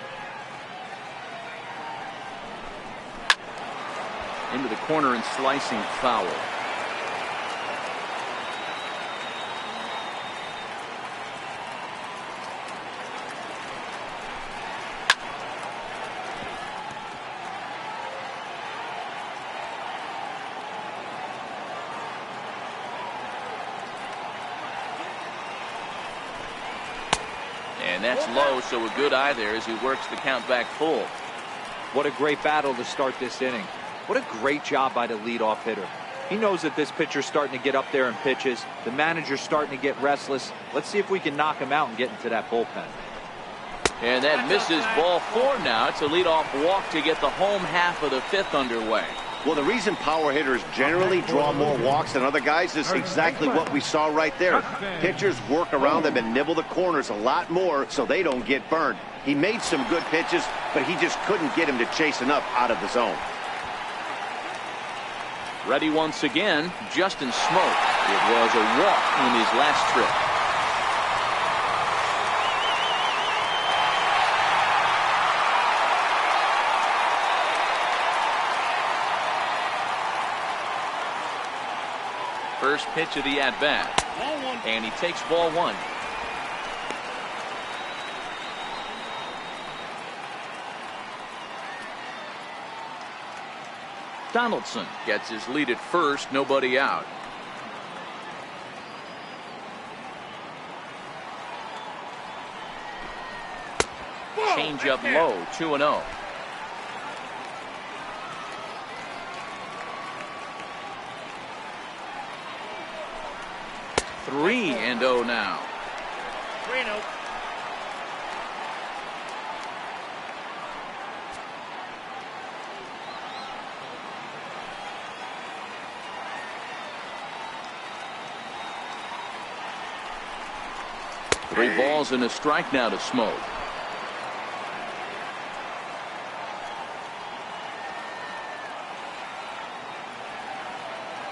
Into the corner and slicing foul. And that's low, so a good eye there as he works the count back full. What a great battle to start this inning. What a great job by the leadoff hitter. He knows that this pitcher's starting to get up there in pitches. The manager's starting to get restless. Let's see if we can knock him out and get into that bullpen. And that misses ball 4 now. It's a leadoff walk to get the home half of the 5th underway. Well, the reason power hitters generally draw more walks than other guys is exactly what we saw right there. Pitchers work around them and nibble the corners a lot more so they don't get burned. He made some good pitches, but he just couldn't get him to chase enough out of the zone. Ready once again, Justin Smoak. It was a walk in his last trip. First pitch of the at-bat. And he takes ball 1. Donaldson gets his lead at first, nobody out. Change up low, 2-0. Three and 0 now. 3-0. Three balls and a strike now to Smoak.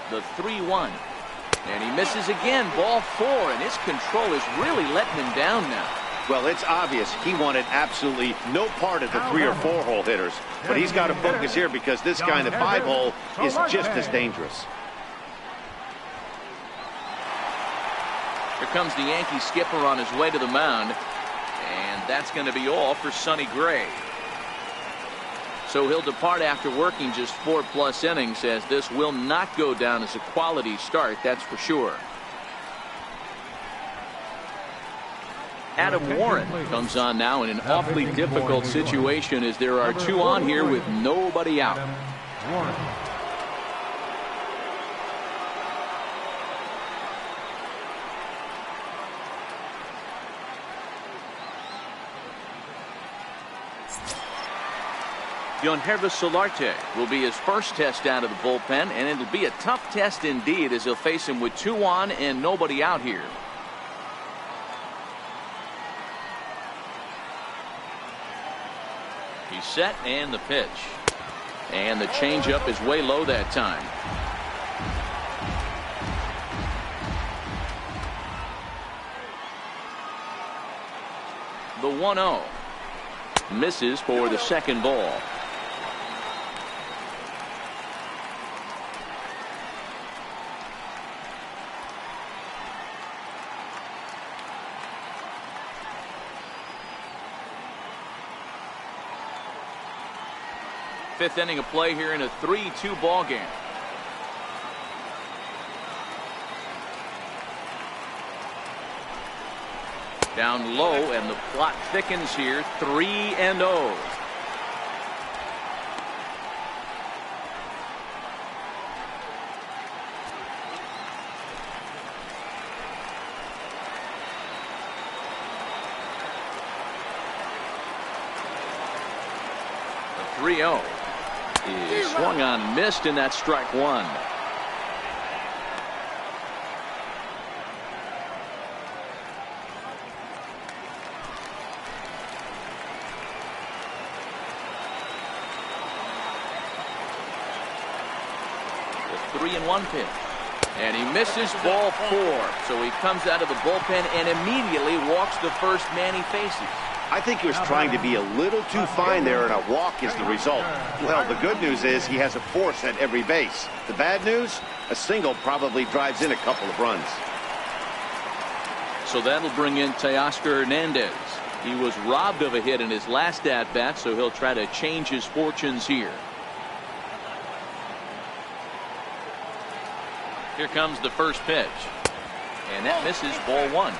The 3-1. And he misses again. Ball 4, and his control is really letting him down now. Well, it's obvious he wanted absolutely no part of the 3 or 4 hole hitters. But he's got to focus here because this guy in the 5 hole is just as dangerous. Here comes the Yankee skipper on his way to the mound. And that's going to be all for Sonny Gray. So he'll depart after working just 4+ innings, as this will not go down as a quality start, that's for sure. Adam Warren comes on now in an awfully difficult situation as there are 2 on here with nobody out. Yangervis Solarte will be his first test out of the bullpen, and it'll be a tough test indeed as he'll face him with 2 on and nobody out here. He's set, and the pitch. And the changeup is way low that time. The 1-0 misses for the second ball. Fifth inning of play here in a 3-2 ball game. Down low, and the plot thickens here. 3-0. The 3-0 is swung on, missed, and that's strike one. The 3-1 pitch. And he misses, ball 4. So he comes out of the bullpen and immediately walks the first man he faces. I think he was trying to be a little too fine there, and a walk is the result. Well, the good news is he has a force at every base. The bad news? A single probably drives in a couple of runs. So that'll bring in Teoscar Hernandez. He was robbed of a hit in his last at-bat, so he'll try to change his fortunes here. Here comes the first pitch. And that misses, ball 1.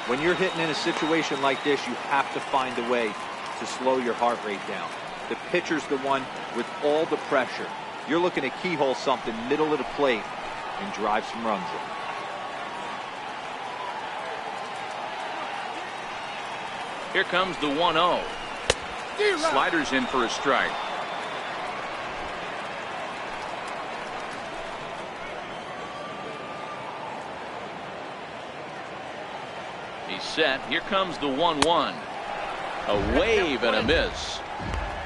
When you're hitting in a situation like this, you have to find a way to slow your heart rate down. The pitcher's the one with all the pressure. You're looking to keyhole something middle of the plate and drive some runs in. Here comes the 1-0. Sliders in for a strike. He's set. Here comes the 1-1. A wave and a miss.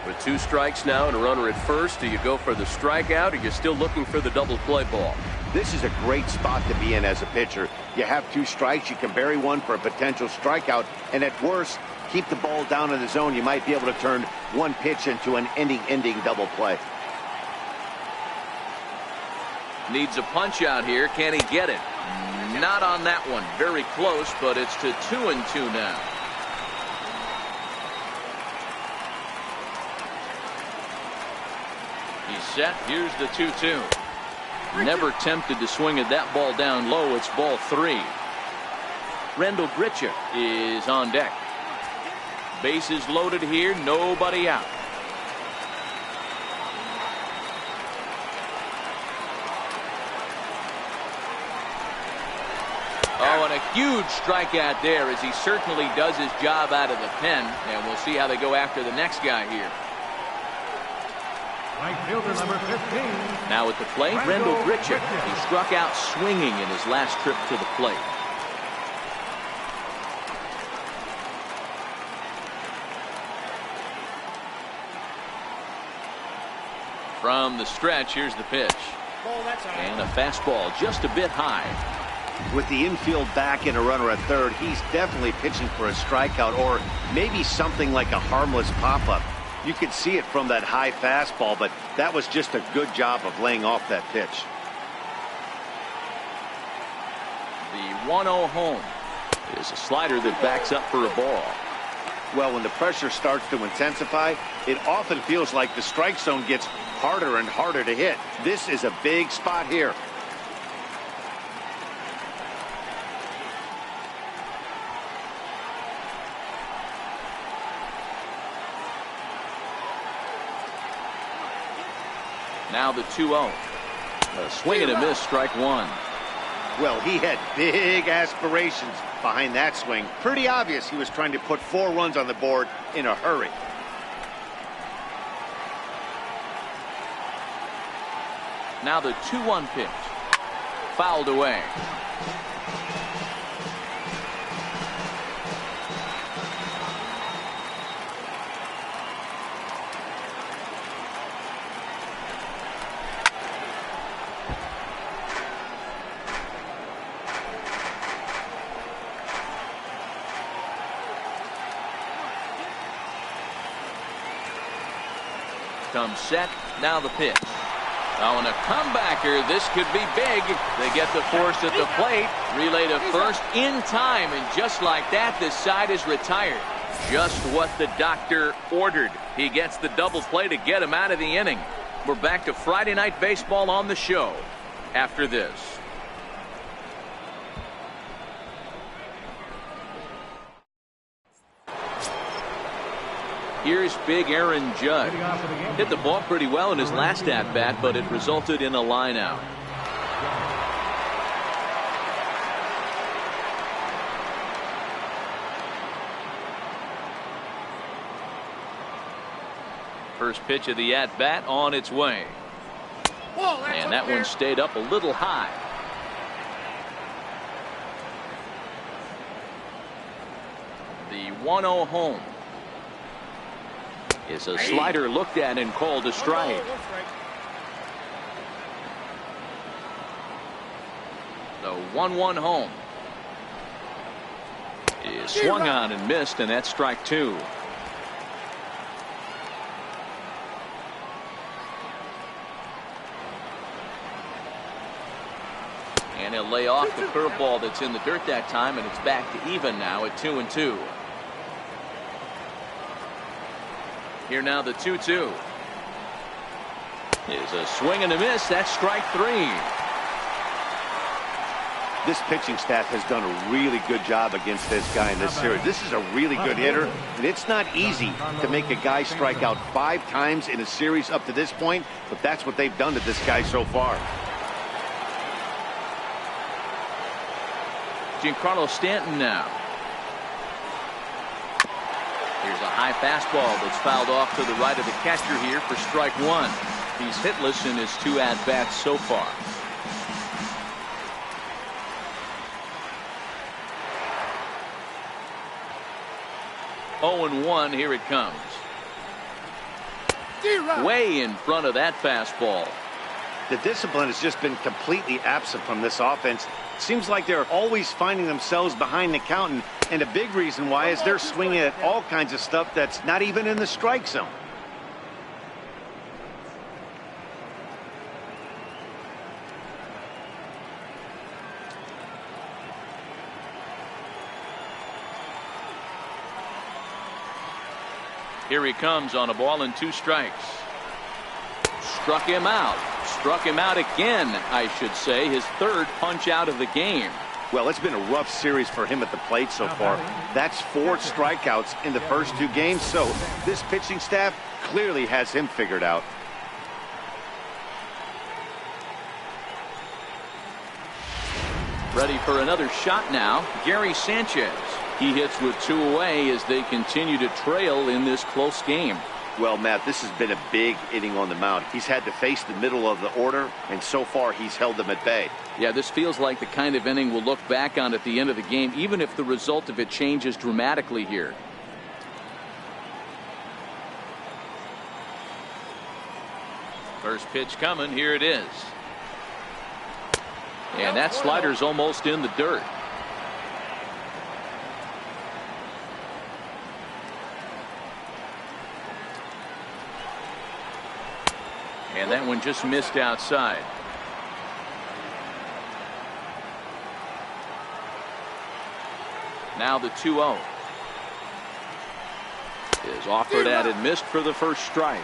With 2 strikes now and a runner at first, do you go for the strikeout, or you're still looking for the double play ball? This is a great spot to be in as a pitcher. You have 2 strikes, you can bury one for a potential strikeout, and at worst, keep the ball down in the zone. You might be able to turn one pitch into an ending double play. Needs a punch out here. Can he get it? Not on that one. Very close, but it's to 2-2 now. He's set. Here's the 2-2. Never tempted to swing at that ball down low. It's ball 3. Randall Grichuk is on deck. Bases loaded here. Nobody out. Oh, and a huge strikeout there, as he certainly does his job out of the pen. And we'll see how they go after the next guy here. Right fielder number 15. Now at the plate, Randall Grichuk. He struck out swinging in his last trip to the plate. From the stretch, here's the pitch. And a fastball just a bit high. With the infield back and a runner at third, he's definitely pitching for a strikeout, or maybe something like a harmless pop-up. You could see it from that high fastball, but that was just a good job of laying off that pitch. The 1-0 home is a slider that backs up for a ball. Well, when the pressure starts to intensify, it often feels like the strike zone gets harder and harder to hit. This is a big spot here. Now the 2-0. A swing and a miss, strike 1. Well, he had big aspirations behind that swing. Pretty obvious he was trying to put 4 runs on the board in a hurry. Now the 2-1 pitch. Fouled away. Comes set. Now the pitch. Oh, and a comebacker. This could be big. They get the force at the plate. Relay to first in time, and just like that, this side is retired. Just what the doctor ordered. He gets the double play to get him out of the inning. We're back to Friday Night Baseball on the show after this. Here's big Aaron Judge. Hit the ball pretty well in his last at-bat, but it resulted in a line out. First pitch of the at-bat on its way. And that one stayed up a little high. The 1-0 home is a slider looked at and called a strike. The 1-1 home is swung on and missed, and that's strike two. And he'll lay off the curveball that's in the dirt that time, and it's back to even now at 2-2. Here now the 2-2. Is a swing and a miss. That's strike three. This pitching staff has done a really good job against this guy in this series. This is a really good hitter, and it's not easy to make a guy strike out 5 times in a series up to this point, but that's what they've done to this guy so far. Giancarlo Stanton now. Here's a high fastball that's fouled off to the right of the catcher here for strike one. He's hitless in his 2 at-bats so far. Oh, 0-1, here it comes. Way in front of that fastball. The discipline has just been completely absent from this offense. Seems like they're always finding themselves behind the count, and a big reason why is they're swinging at all kinds of stuff that's not even in the strike zone. Here he comes on a ball and 2 strikes. Struck him out. Struck him out again, I should say. His 3rd punch out of the game. Well, it's been a rough series for him at the plate so far. That's 4 strikeouts in the first 2 games, so this pitching staff clearly has him figured out. Ready for another shot now, Gary Sanchez. He hits with 2 away as they continue to trail in this close game. Well, Matt, this has been a big inning on the mound. He's had to face the middle of the order, and so far he's held them at bay. Yeah, this feels like the kind of inning we'll look back on at the end of the game, even if the result of it changes dramatically here. First pitch coming, here it is. And that slider's almost in the dirt. And that one just missed outside. Now the 2-0 is offered at and missed for the first strike.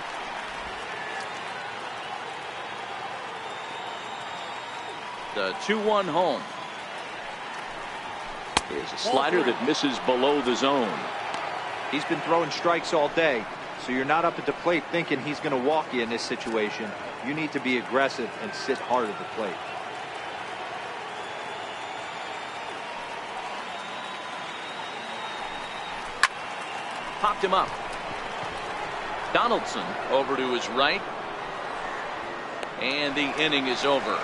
The 2-1 home is a slider that misses below the zone. He's been throwing strikes all day, so you're not up at the plate thinking he's going to walk you in this situation. You need to be aggressive and sit hard at the plate. Popped him up. Donaldson over to his right. And the inning is over.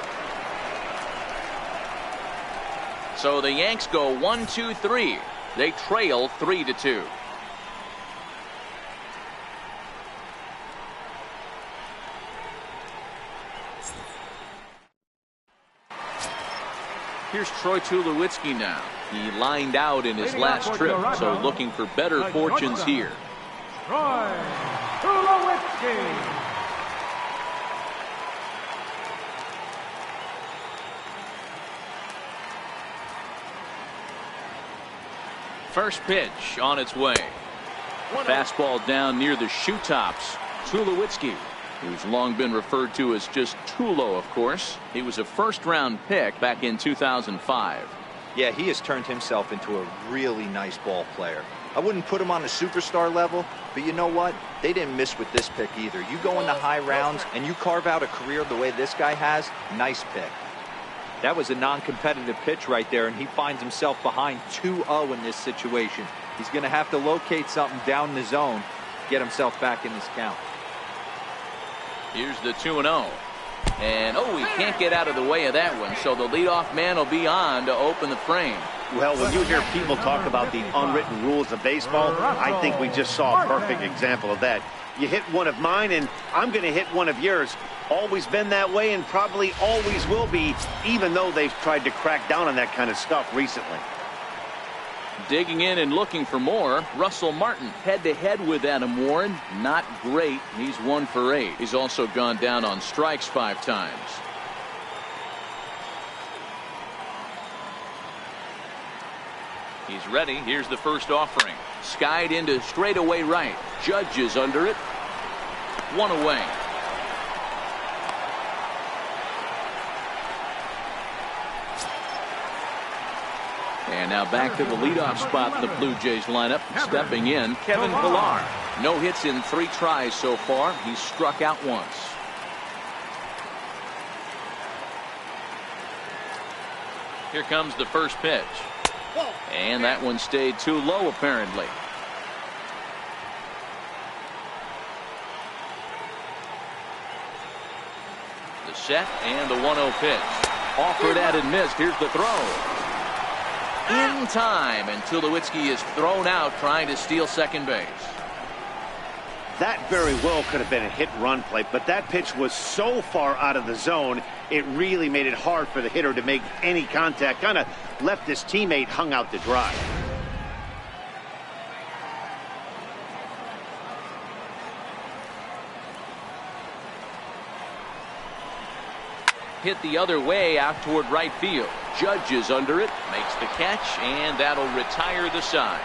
So the Yanks go 1-2-3. They trail 3-2. Here's Troy Tulowitzki now. He lined out in his last trip, so looking for better fortunes here. Troy Tulowitzki. First pitch on its way. Fastball down near the shoe tops. Tulowitzki, who's long been referred to as just Tulo, of course. He was a first-round pick back in 2005. Yeah, he has turned himself into a really nice ball player. I wouldn't put him on the superstar level, but you know what? They didn't miss with this pick either. You go into high rounds and you carve out a career the way this guy has, nice pick. That was a non-competitive pitch right there, and he finds himself behind 2-0 in this situation. He's going to have to locate something down the zone, get himself back in this count. Here's the 2-0. And, he can't get out of the way of that one, so the leadoff man will be on to open the frame. Well, when you hear people talk about the unwritten rules of baseball, I think we just saw a perfect example of that. You hit one of mine, and I'm going to hit one of yours. Always been that way and probably always will be, even though they've tried to crack down on that kind of stuff recently. Digging in and looking for more, Russell Martin head-to-head with Adam Warren. Not great. He's 1 for 8. He's also gone down on strikes 5 times. He's ready. Here's the first offering. Skied into straightaway right. Judge is under it. 1 away. And now back to the leadoff spot in the Blue Jays lineup. Stepping in, Kevin Pillar. No hits in 3 tries so far. He's struck out once. Here comes the first pitch. And that one stayed too low, apparently. The set and the 1-0 pitch. Offered at and missed. Here's the throw. In time, and Tulowitzki is thrown out trying to steal second base. That very well could have been a hit-run play, but that pitch was so far out of the zone, it really made it hard for the hitter to make any contact. Kind of left his teammate hung out to dry. Hit the other way out toward right field. Judge is under it, makes the catch, and that'll retire the side.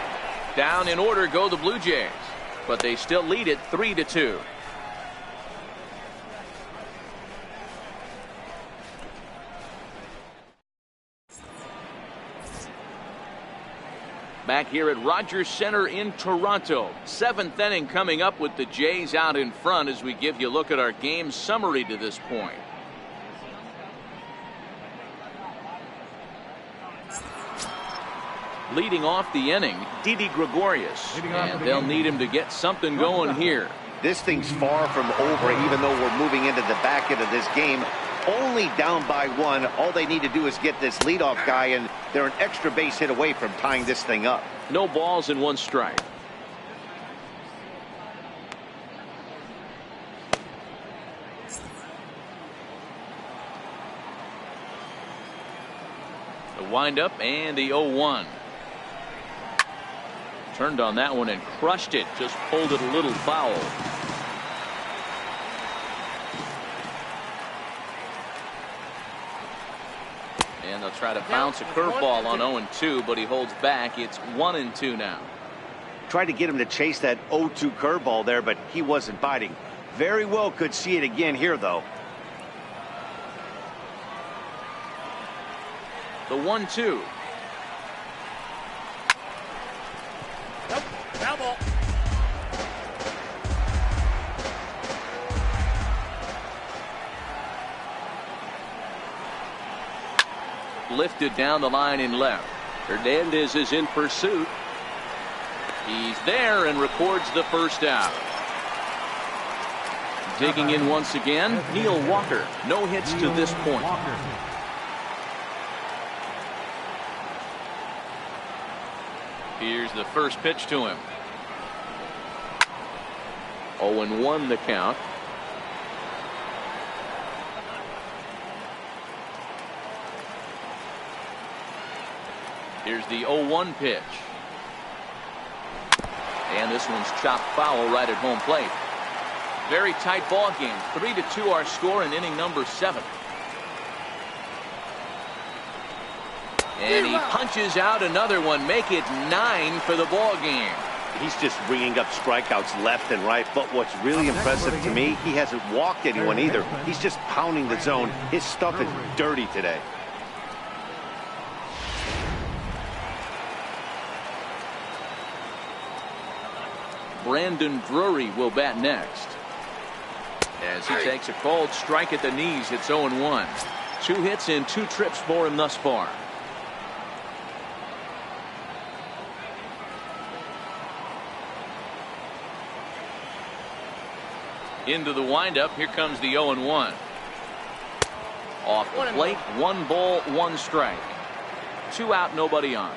Down in order go the Blue Jays, but they still lead it 3-2. Back here at Rogers Center in Toronto. 7th inning coming up with the Jays out in front as we give you a look at our game summary to this point. Leading off the inning, Didi Gregorius, and they'll need him to get something going here. This thing's far from over, even though we're moving into the back end of this game. Only down by 1. All they need to do is get this leadoff guy, and they're an extra base hit away from tying this thing up. No balls and 1 strike. The windup and the 0-1. Turned on that one and crushed it. Just pulled it a little foul. And they'll try to bounce a curveball on 0-2, but he holds back. It's 1-2 now. Tried to get him to chase that 0-2 curveball there, but he wasn't biting. Very well could see it again here, though. The 1-2. Foul ball. Lifted down the line in left. Hernandez is in pursuit. He's there and records the first out. Digging in once again, Neil Walker. No hits to this point. Here's the first pitch to him. 0-1 the count. Here's the 0-1 pitch. And this one's chopped foul right at home plate. Very tight ball game. 3-2 our score in inning number 7. And he punches out another one. Make it 9 for the ball game. He's just ringing up strikeouts left and right. But what's really impressive to me, he hasn't walked anyone either. He's just pounding the zone. His stuff is dirty today. Brandon Drury will bat next. As he takes a called strike at the knees, it's 0-1. 2 hits and 2 trips for him thus far. Into the windup, here comes the 0-1. Off the plate, 1 ball, 1 strike. 2 out, nobody on.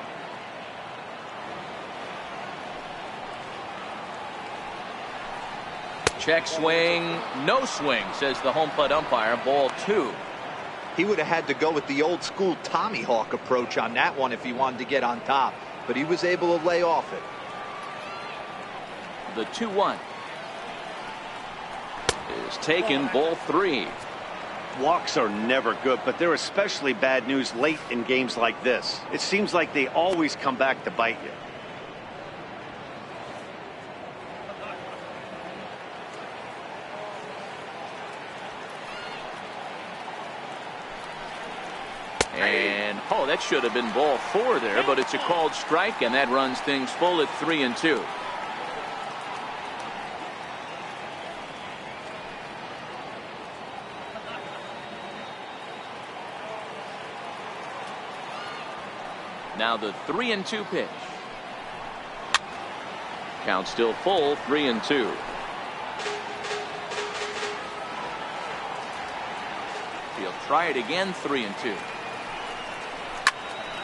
Check swing, no swing, says the home plate umpire. Ball 2. He would have had to go with the old school Tommy Hawk approach on that one if he wanted to get on top, but he was able to lay off it. The 2-1 is taken, ball 3. Walks are never good, but they're especially bad news late in games like this. It seems like they always come back to bite you. And oh, that should have been ball 4 there, but it's a called strike, and that runs things full at 3-2. Now the 3-2 pitch. Count still full, 3-2. He'll try it again, 3-2.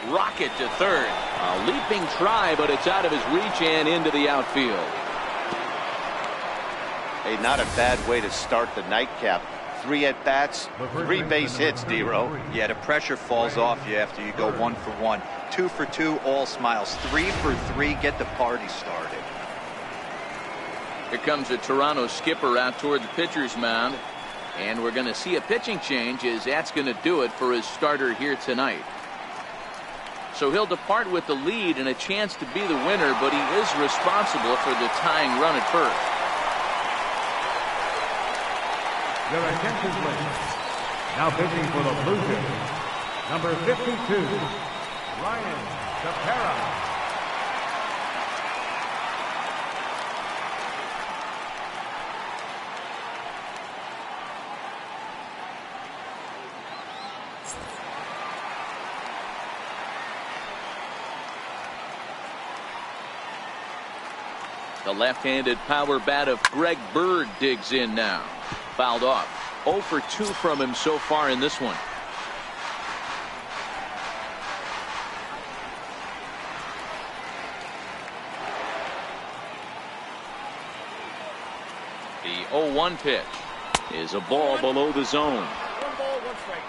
Rocket to third. A leaping try, but it's out of his reach and into the outfield. Hey, not a bad way to start the nightcap. 3 at-bats, 3 base hits, D-Row. Yeah, the pressure falls off you after you go 1 for 1. 2 for 2, all smiles. 3 for 3, get the party started. Here comes a Toronto skipper out toward the pitcher's mound. And we're going to see a pitching change, as that's going to do it for his starter here tonight. So he'll depart with the lead and a chance to be the winner, but he is responsible for the tying run at first. Your attention, please. Now pitching for the Blue Jays, number 52, Ryan Tepera. The left-handed power bat of Greg Bird digs in now. Fouled off. 0 for 2 from him so far in this one. The 0-1 pitch is a ball below the zone. 1 ball, 1 strike.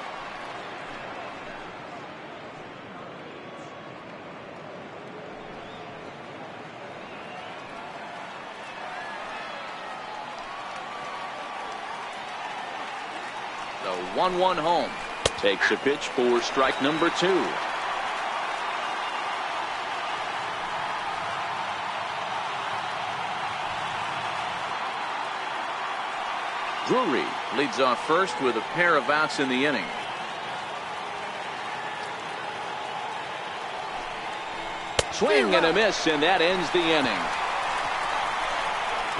The 1-1 home. Takes a pitch for strike number 2. Drury leads off first with a pair of outs in the inning. Swing and a miss, and that ends the inning.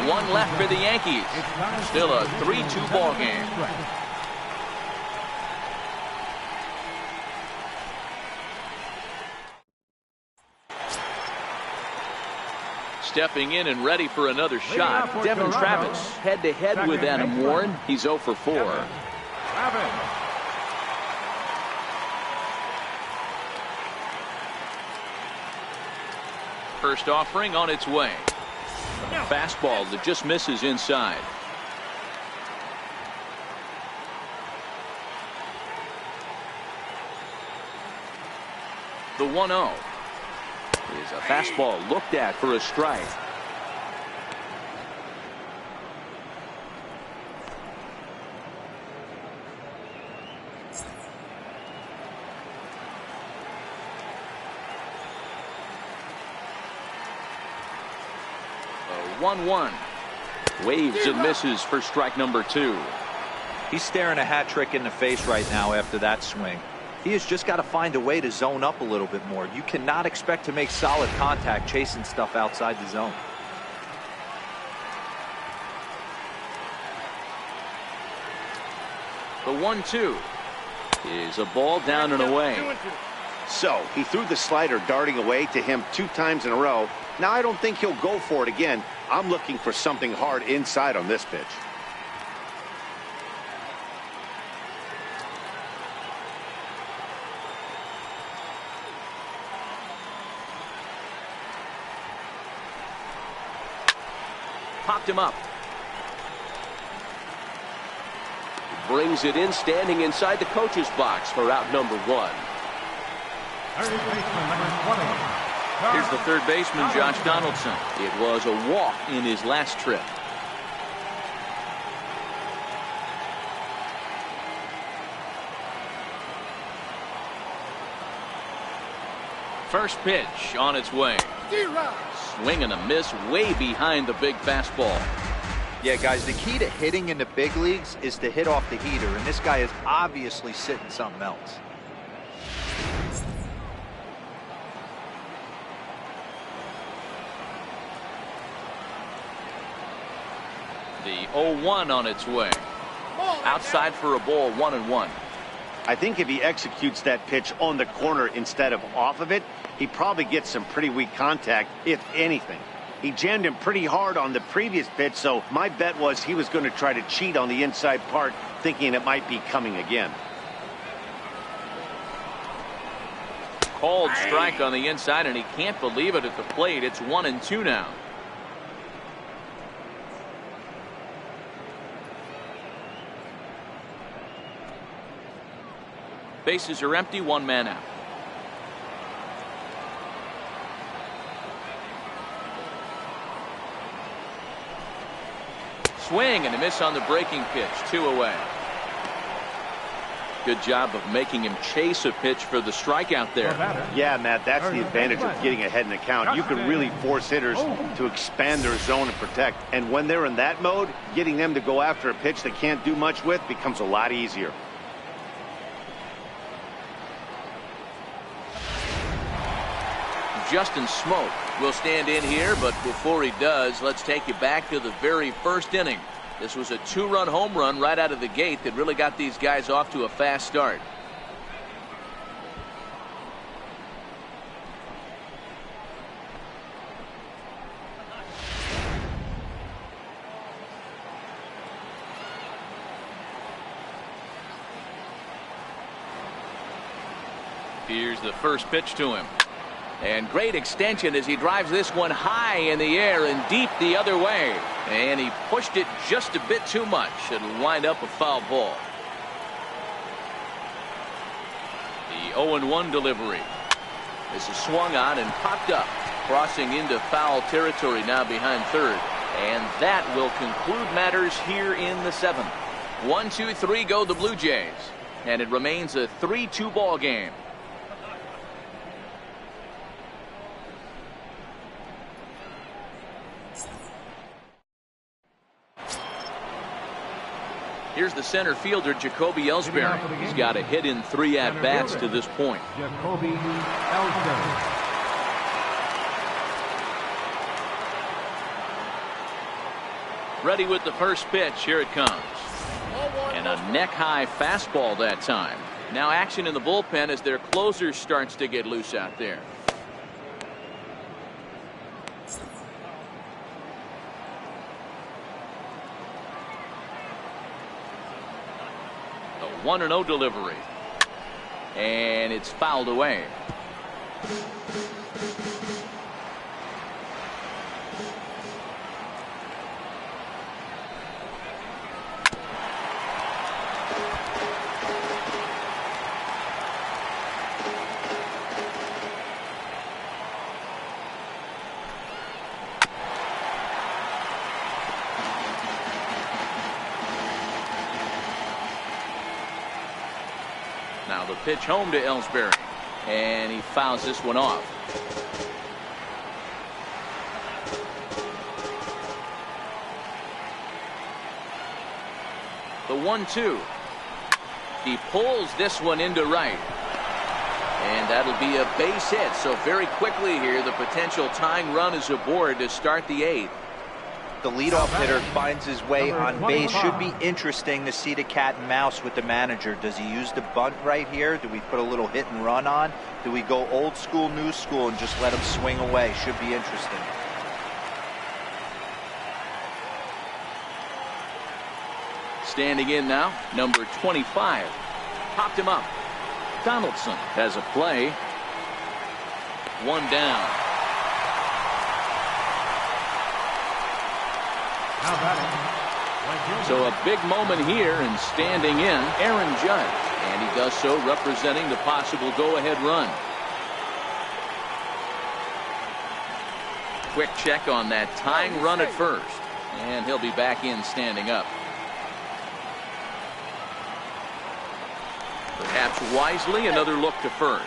1 left for the Yankees. Still a 3-2 ball game. Stepping in and ready for another shot, Devin Travis head-to-head with Adam Warren. He's 0 for 4. First offering on its way. Fastball that just misses inside. The 1-0 is a fastball looked at for a strike. 1-1. Waves and misses for strike number 2. He's staring a hat trick in the face right now after that swing. He has just got to find a way to zone up a little bit more. You cannot expect to make solid contact chasing stuff outside the zone. The 1-2 is a ball down and away. So he threw the slider darting away to him 2 times in a row. Now I don't think he'll go for it again. I'm looking for something hard inside on this pitch. Popped him up. Brings it in, standing inside the coach's box for out number 1. Third baseman, number 20. Here's the third baseman, Josh Donaldson. It was a walk in his last trip. First pitch on its way. Swing and a miss way behind the big fastball. Yeah, guys, the key to hitting in the big leagues is to hit off the heater, and this guy is obviously sitting something else. The 0-1 on its way. Outside for a ball, 1-1. I think if he executes that pitch on the corner instead of off of it, he probably gets some pretty weak contact, if anything. He jammed him pretty hard on the previous pitch, so my bet was he was going to try to cheat on the inside part, thinking it might be coming again. Called strike on the inside, and he can't believe it at the plate. It's 1-2 now. Bases are empty, 1 man out. Swing and a miss on the breaking pitch, 2 away. Good job of making him chase a pitch for the strikeout there. Yeah, Matt, that's the advantage of getting ahead in the count. You can really force hitters to expand their zone and protect. And when they're in that mode, getting them to go after a pitch they can't do much with becomes a lot easier. Justin Smoke will stand in here, but before he does, let's take you back to the very first inning. This was a 2-run home run right out of the gate that really got these guys off to a fast start. Here's the first pitch to him. And great extension as he drives this one high in the air and deep the other way. And he pushed it just a bit too much. It'll wind up a foul ball. The 0-1 delivery. This is swung on and popped up. Crossing into foul territory now behind third. And that will conclude matters here in the 7th. 1-2-3 go the Blue Jays. And it remains a 3-2 ball game. Here's the center fielder, Jacoby Ellsbury. He's got a hit in 3 at-bats to this point. Jacoby Ellsbury. Ready with the first pitch. Here it comes. And a neck-high fastball that time. Now action in the bullpen as their closer starts to get loose out there. The 1-0 delivery. And it's fouled away. Now the pitch home to Ellsbury, and he fouls this one off. The 1-2. He pulls this one into right. And that'll be a base hit. So very quickly here, the potential tying run is aboard to start the 8th. The leadoff hitter finds his way on base. Should be interesting to see the cat and mouse with the manager. Does he use the bunt right here? Do we put a little hit and run on? Do we go old school, new school, and just let him swing away? Should be interesting. Standing in now, number 25. Popped him up. Donaldson has a play. 1 down. So a big moment here, and standing in, Aaron Judge. And he does so representing the possible go-ahead run. Quick check on that tying run at first. And he'll be back in standing up. Perhaps wisely, another look to first.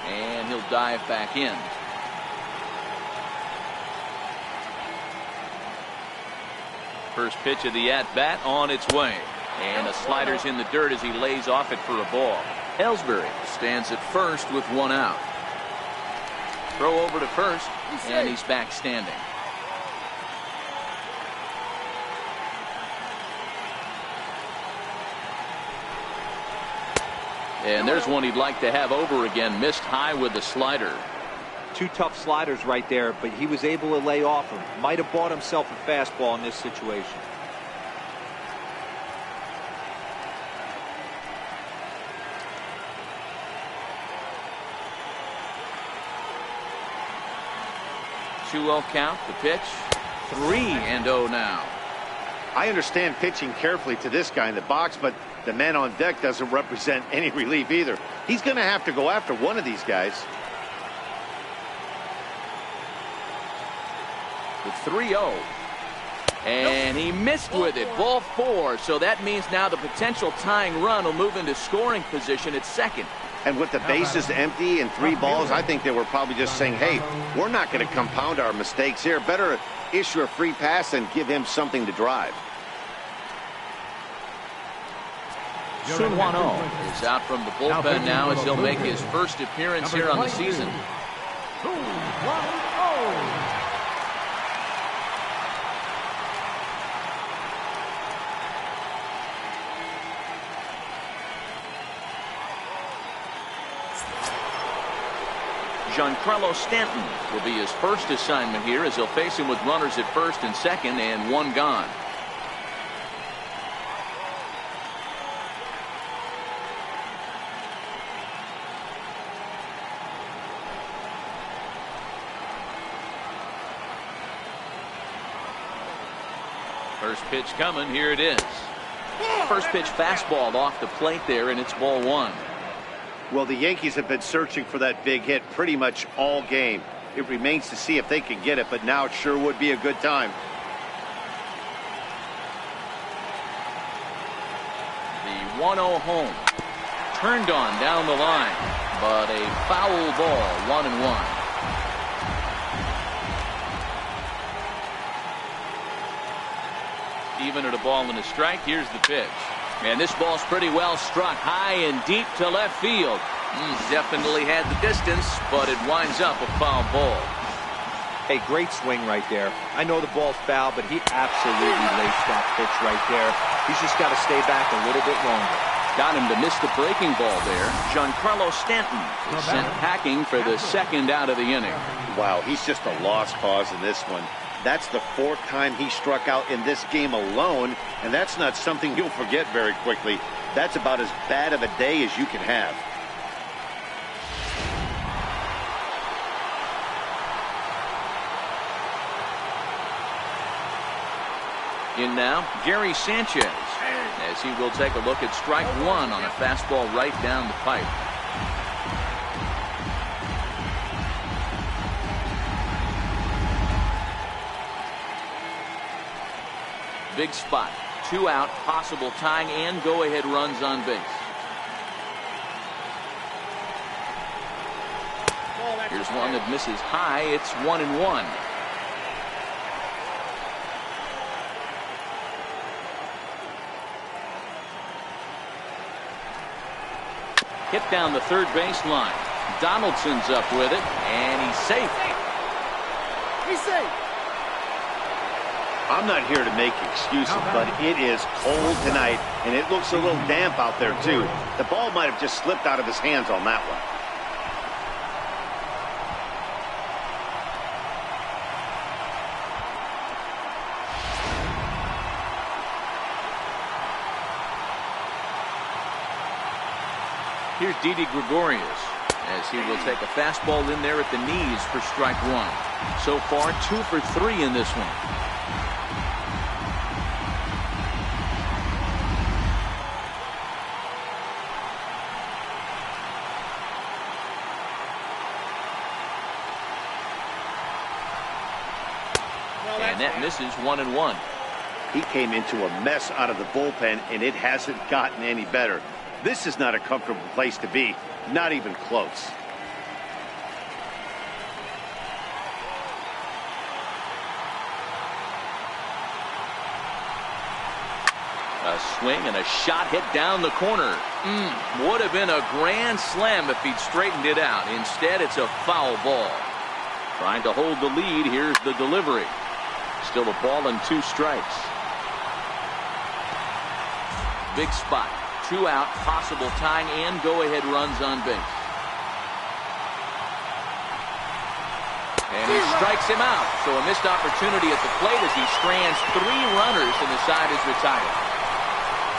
And he'll dive back in. First pitch of the at-bat on its way. And the slider's in the dirt as he lays off it for a ball. Ellsbury stands at first with 1 out. Throw over to first, and he's back standing. And there's one he'd like to have over again. Missed high with the slider. 2 tough sliders right there, but he was able to lay off him. Might have bought himself a fastball in this situation. Two-0 count. The pitch. 3-0 now. I understand pitching carefully to this guy in the box, but the man on deck doesn't represent any relief either. He's going to have to go after one of these guys. The 3-0. And he missed with it. Ball 4. So that means now the potential tying run will move into scoring position at second. And with the bases empty and 3 balls, I think they were probably just saying, hey, we're not going to compound our mistakes here. Better issue a free pass and give him something to drive. Sun Hwan-Oh is out from the bullpen now as he'll make his first appearance here on the season. Giancarlo Stanton will be his first assignment here as he'll face him with runners at first and second and 1 gone. First pitch coming. Here it is. First pitch fastball off the plate there, and it's ball 1. Well, the Yankees have been searching for that big hit pretty much all game. It remains to see if they can get it, but now it sure would be a good time. The 1-0 home. Turned on down the line, but a foul ball, 1-1. Even at a ball and a strike. Here's the pitch. And this ball's pretty well struck high and deep to left field. Definitely had the distance, but it winds up a foul ball. Hey, great swing right there. I know the ball's foul, but he absolutely laced that pitch right there. He's just got to stay back a little bit longer. Got him to miss the breaking ball there. Giancarlo Stanton is sent packing for the second out of the inning. Wow, he's just a lost cause in this one. That's the 4th time he struck out in this game alone, and that's not something you'll forget very quickly. That's about as bad of a day as you can have. In now, Gary Sanchez, as he will take a look at strike 1 on a fastball right down the pipe. Big spot. 2 out, possible tying and go-ahead runs on base. Here's one that misses high. It's 1-1. Hit down the third baseline. Donaldson's up with it, and he's safe. He's safe. I'm not here to make excuses, but it is cold tonight, and it looks a little damp out there, too. The ball might have just slipped out of his hands on that one. Here's Didi Gregorius as he will take a fastball in there at the knees for strike one. So far, 2 for 3 in this one. And that misses 1-1. He came into a mess out of the bullpen, and it hasn't gotten any better. This is not a comfortable place to be, not even close. A swing and a shot hit down the corner. Would have been a grand slam if he'd straightened it out. Instead, it's a foul ball. Trying to hold the lead. Here's the delivery. Still a ball and 2 strikes. Big spot. 2 out, possible tying and go-ahead runs on base. And he strikes him out. So a missed opportunity at the plate as he strands 3 runners and the side is retired.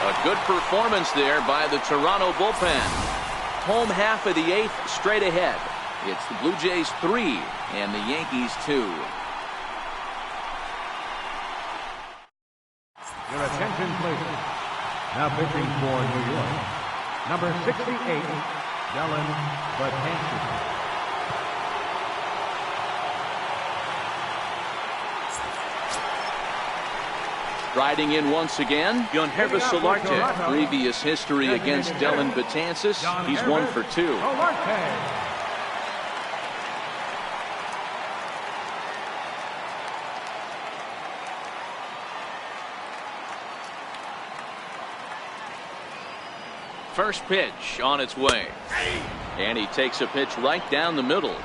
A good performance there by the Toronto bullpen. Home half of the 8th straight ahead. It's the Blue Jays 3 and the Yankees 2. Your attention, please. Now pitching for New York, number 68, Dellin Betances. Riding in once again, Yangervis Solarte. Previous history against Dellin Betances. He's 1 for 2. Solarte. First pitch on its way. And he takes a pitch right down the middle.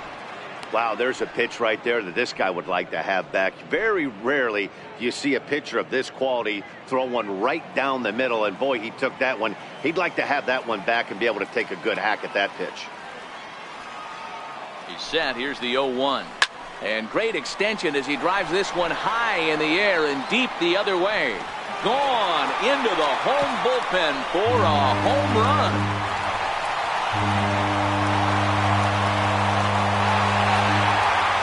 Wow, there's a pitch right there that this guy would like to have back. Very rarely do you see a pitcher of this quality throw one right down the middle, and boy, he took that one. He'd like to have that one back and be able to take a good hack at that pitch. He's set. Here's the 0-1. And great extension as he drives this one high in the air and deep the other way. Gone into the home bullpen for a home run.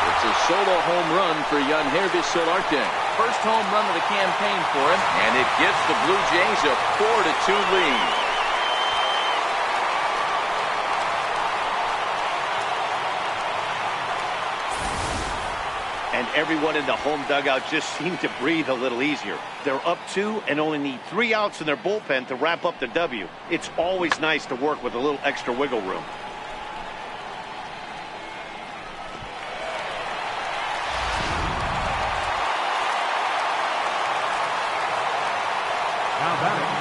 It's a solo home run for Yangervis Solarte. First home run of the campaign for him, and it gives the Blue Jays a 4-2 lead. And everyone in the home dugout just seemed to breathe a little easier. They're up 2 and only need 3 outs in their bullpen to wrap up the W. It's always nice to work with a little extra wiggle room. Now batting,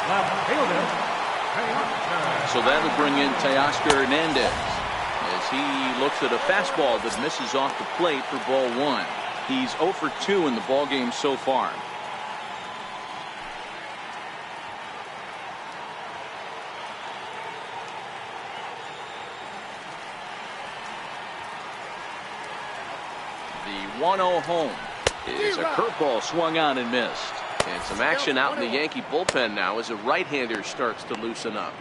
left fielder, So that'll bring in Teoscar Hernandez as he looks at a fastball that misses off the plate for ball 1. He's 0 for 2 in the ball game so far. The 1-0 home is a curveball swung on and missed. And some action out in the Yankee bullpen now as a right-hander starts to loosen up.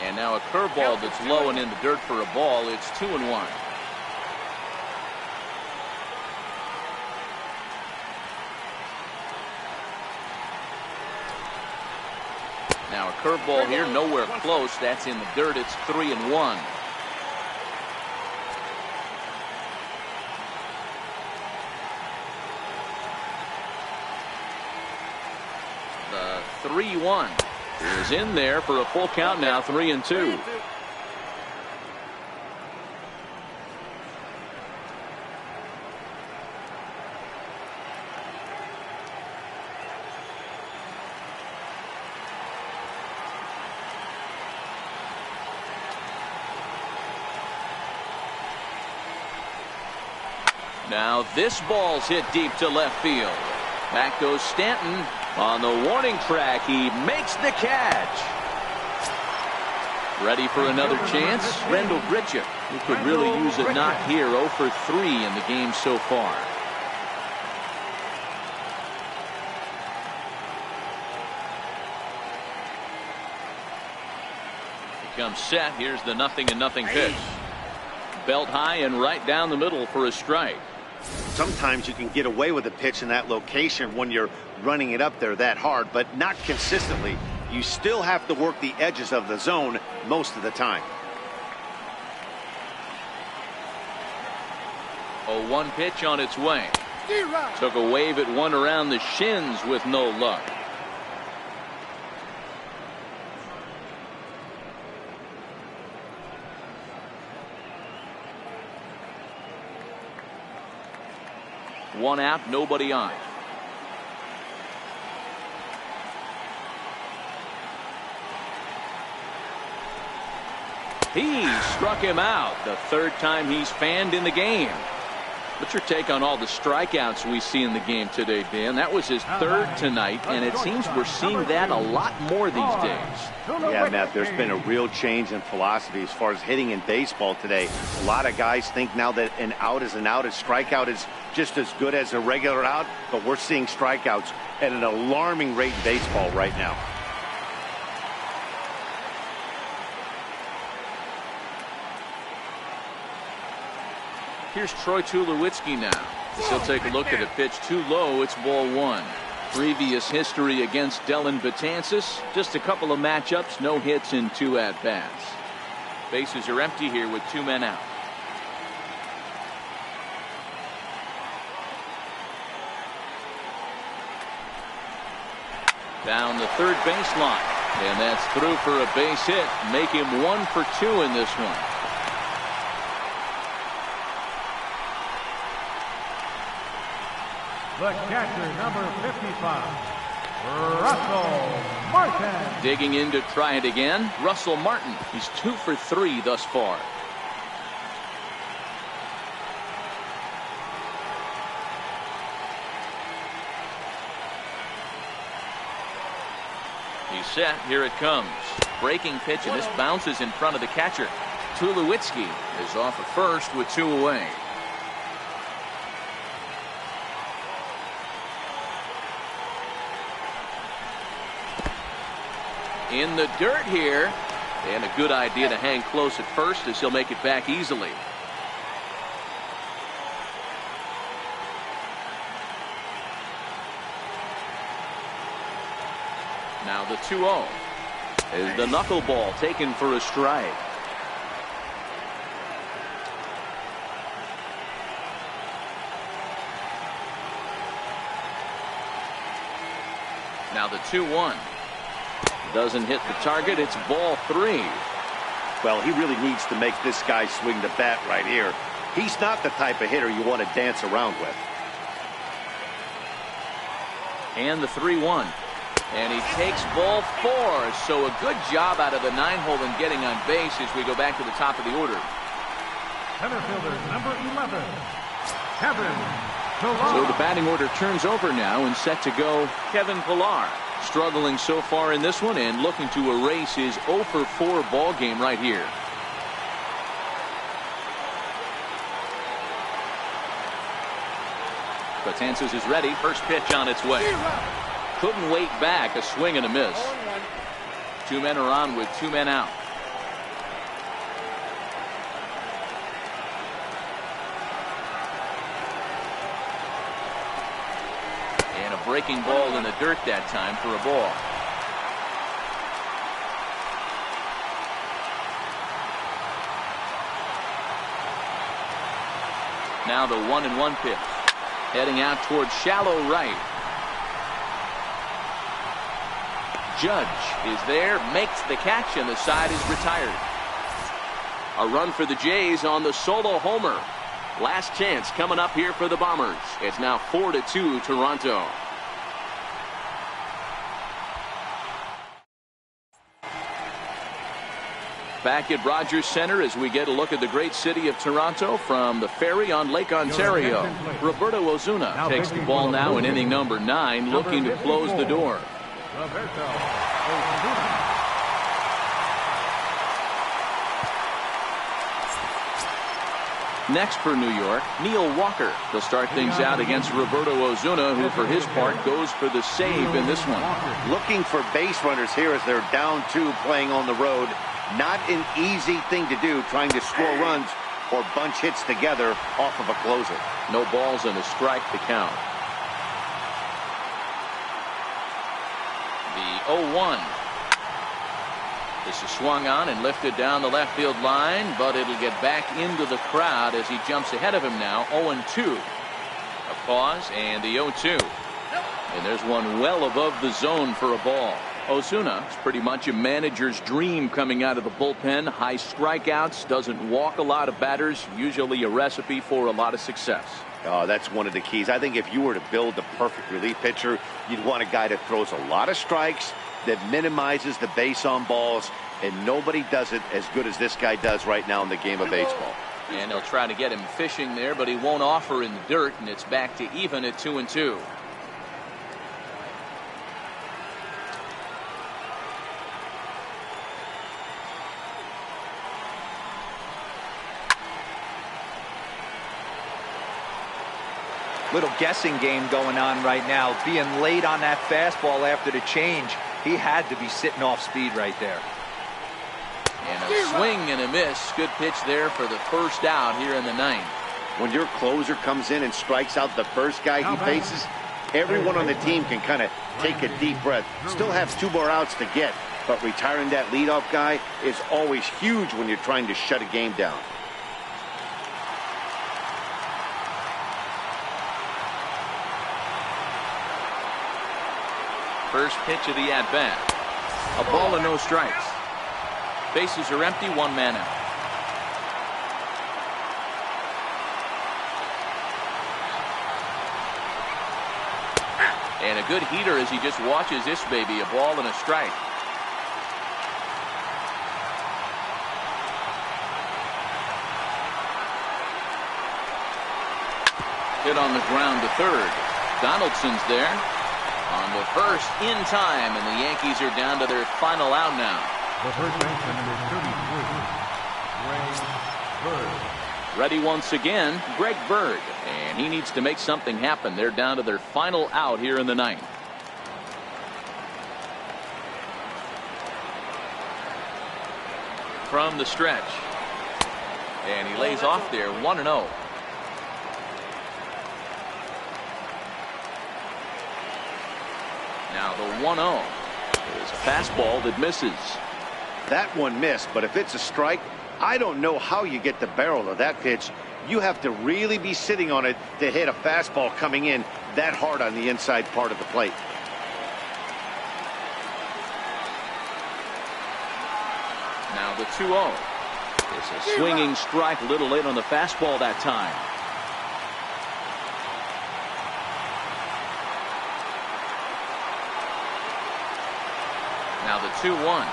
And now a curveball that's low and in the dirt for a ball. It's 2-1. Now a curveball here, nowhere close. That's in the dirt. It's 3-1. The 3-1. is in there for a full count now, 3-2. Now this ball's hit deep to left field. Back goes Stanton on the warning track. He makes the catch. Ready for another chance? Randall Grichuk, who could really use a knock here. 0 for 3 in the game so far. He comes set. Here's the 0-0 pitch. Belt high and right down the middle for a strike. Sometimes you can get away with a pitch in that location when you're running it up there that hard, but not consistently. You still have to work the edges of the zone most of the time. 0-1 pitch on its way. Took a wave at one around the shins with no luck. One out, nobody on. He struck him out the third time he's fanned in the game. What's your take on all the strikeouts we see in the game today, Dan? That was his third tonight, and it seems we're seeing that a lot more these days. Yeah, Matt, there's been a real change in philosophy as far as hitting in baseball today. A lot of guys think now that an out is an out. A strikeout is just as good as a regular out, but we're seeing strikeouts at an alarming rate in baseball right now. Here's Troy Tulowitzki now. He'll take a look at a pitch too low. It's ball one. Previous history against Dellin Betances. Just a couple of matchups. No hits in 2 at-bats. Bases are empty here with 2 men out. Down the third baseline. And that's through for a base hit. Make him 1 for 2 in this one. The catcher, number 55, Russell Martin. Digging in to try it again, Russell Martin. He's 2 for 3 thus far. He's set. Here it comes. Breaking pitch, and this bounces in front of the catcher. Tulowitzki is off at first with 2 away. In the dirt here, and a good idea to hang close at first as he'll make it back easily. Now the 2-0 is the knuckleball taken for a strike. Now the 2-1. Doesn't hit the target. It's ball 3. Well, he really needs to make this guy swing the bat right here. He's not the type of hitter you want to dance around with. And the 3-1. And he takes ball 4. So a good job out of the 9-hole in getting on base as we go back to the top of the order. Center fielder, number 11, Kevin Pillar. So the batting order turns over now, and set to go Kevin Pillar. Struggling so far in this one and looking to erase his 0 for 4 ball game right here. Betances is ready. First pitch on its way. Couldn't wait back. A swing and a miss. 2 men are on with 2 men out. And a breaking ball in the dirt that time for a ball. Now the 1-1 pitch. Heading out towards shallow right. Judge is there, makes the catch, and the side is retired. A run for the Jays on the solo homer. Last chance coming up here for the Bombers. It's now 4-2 Toronto. Back at Rogers Center as we get a look at the great city of Toronto from the ferry on Lake Ontario. Roberto Osuna takes the ball now in inning number 9, looking to close the door. Next for New York, Neil Walker. They'll start things out against Roberto Osuna, who for his part goes for the save in this one. Looking for base runners here as they're down 2 playing on the road. Not an easy thing to do, trying to score runs or bunch hits together off of a closer. No balls and a strike to count. The 0-1. This is swung on and lifted down the left field line, but it'll get back into the crowd as he jumps ahead of him now. 0-2. A pause and the 0-2. And there's one well above the zone for a ball. Osuna is pretty much a manager's dream coming out of the bullpen. High strikeouts, doesn't walk a lot of batters, usually a recipe for a lot of success. Oh, that's one of the keys. I think if you were to build the perfect relief pitcher, you'd want a guy that throws a lot of strikes, that minimizes the base on balls, and nobody does it as good as this guy does right now in the game of baseball. And they'll try to get him fishing there, but he won't offer in the dirt, and it's back to even at 2-2. Little guessing game going on right now. Being late on that fastball after the change. He had to be sitting off speed right there. And a swing and a miss. Good pitch there for the first out here in the 9th. When your closer comes in and strikes out the first guy he faces, everyone on the team can kind of take a deep breath. Still have 2 more outs to get, but retiring that leadoff guy is always huge when you're trying to shut a game down. First pitch of the at-bat. A ball and no strikes. Bases are empty, 1 man out. And a good heater as he just watches this baby. A ball and a strike. Hit on the ground to third. Donaldson's there. On to first in time, and the Yankees are down to their final out now. The first baseman, number 33, Greg Bird. Ready once again, Greg Bird, and he needs to make something happen. They're down to their final out here in the 9th. From the stretch, and he lays off there, 1-0. Now the 1-0 is a fastball that misses. That one missed, but if it's a strike, I don't know how you get the barrel of that pitch. You have to really be sitting on it to hit a fastball coming in that hard on the inside part of the plate. Now the 2-0. It's a swinging strike, a little late on the fastball that time. Now the 2-1.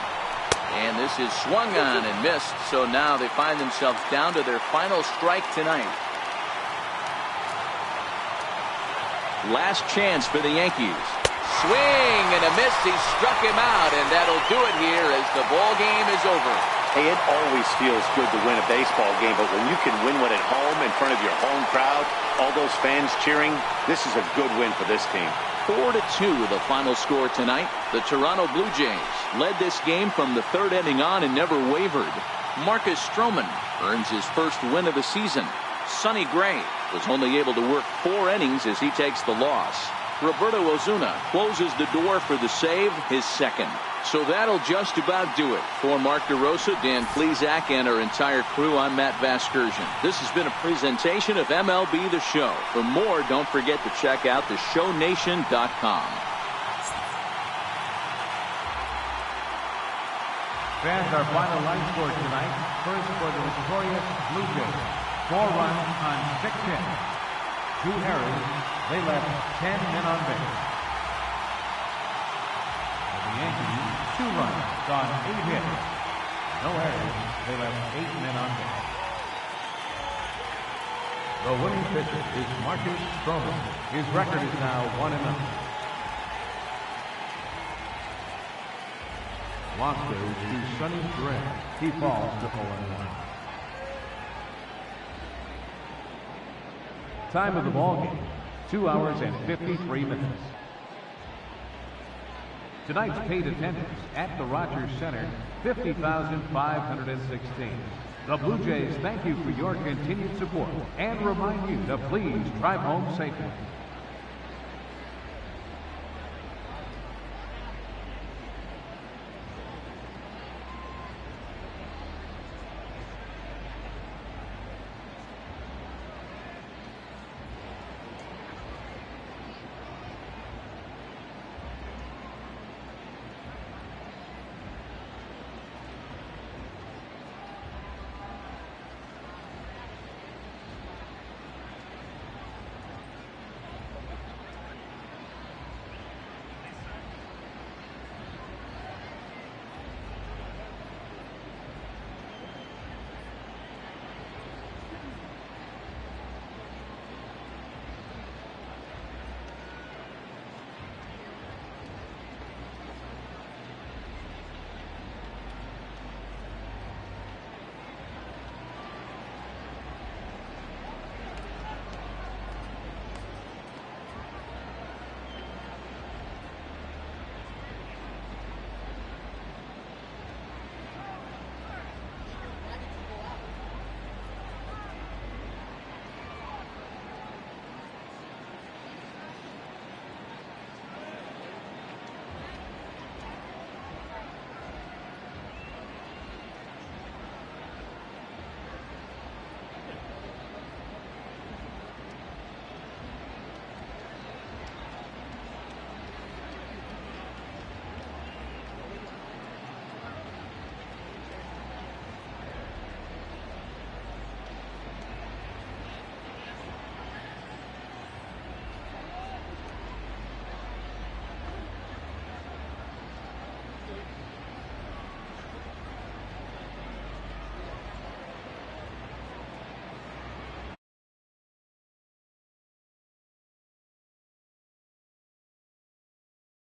And this is swung on and missed. So now they find themselves down to their final strike tonight. Last chance for the Yankees. Swing and a miss. He struck him out, and that'll do it here as the ball game is over. Hey, it always feels good to win a baseball game, but when you can win one at home in front of your home crowd, all those fans cheering, this is a good win for this team. 4-2 the final score tonight. The Toronto Blue Jays led this game from the 3rd inning on and never wavered. Marcus Stroman earns his first win of the season. Sonny Gray was only able to work 4 innings as he takes the loss. Roberto Osuna closes the door for the save, his second. So that'll just about do it. For Mark DeRosa, Dan Plesac, and our entire crew, I'm Matt Vasgersian. This has been a presentation of MLB The Show. For more, don't forget to check out theshownation.com. Fans, our final line score tonight. First for the victorious Blue Jays. 4 runs on 6 hits. 2 errors. They left 10 men on base. For the Yankees, 2 runs on 8 hits. No errors. They left 8 men on base. The winning pitcher is Marcus Stroman. His record is now 1-0. Lost goes to Sonny Gray. He falls to 0-1. Time of the ball game, 2 hours and 53 minutes. Tonight's paid attendance at the Rogers Center, 50,516. The Blue Jays thank you for your continued support and remind you to please drive home safely.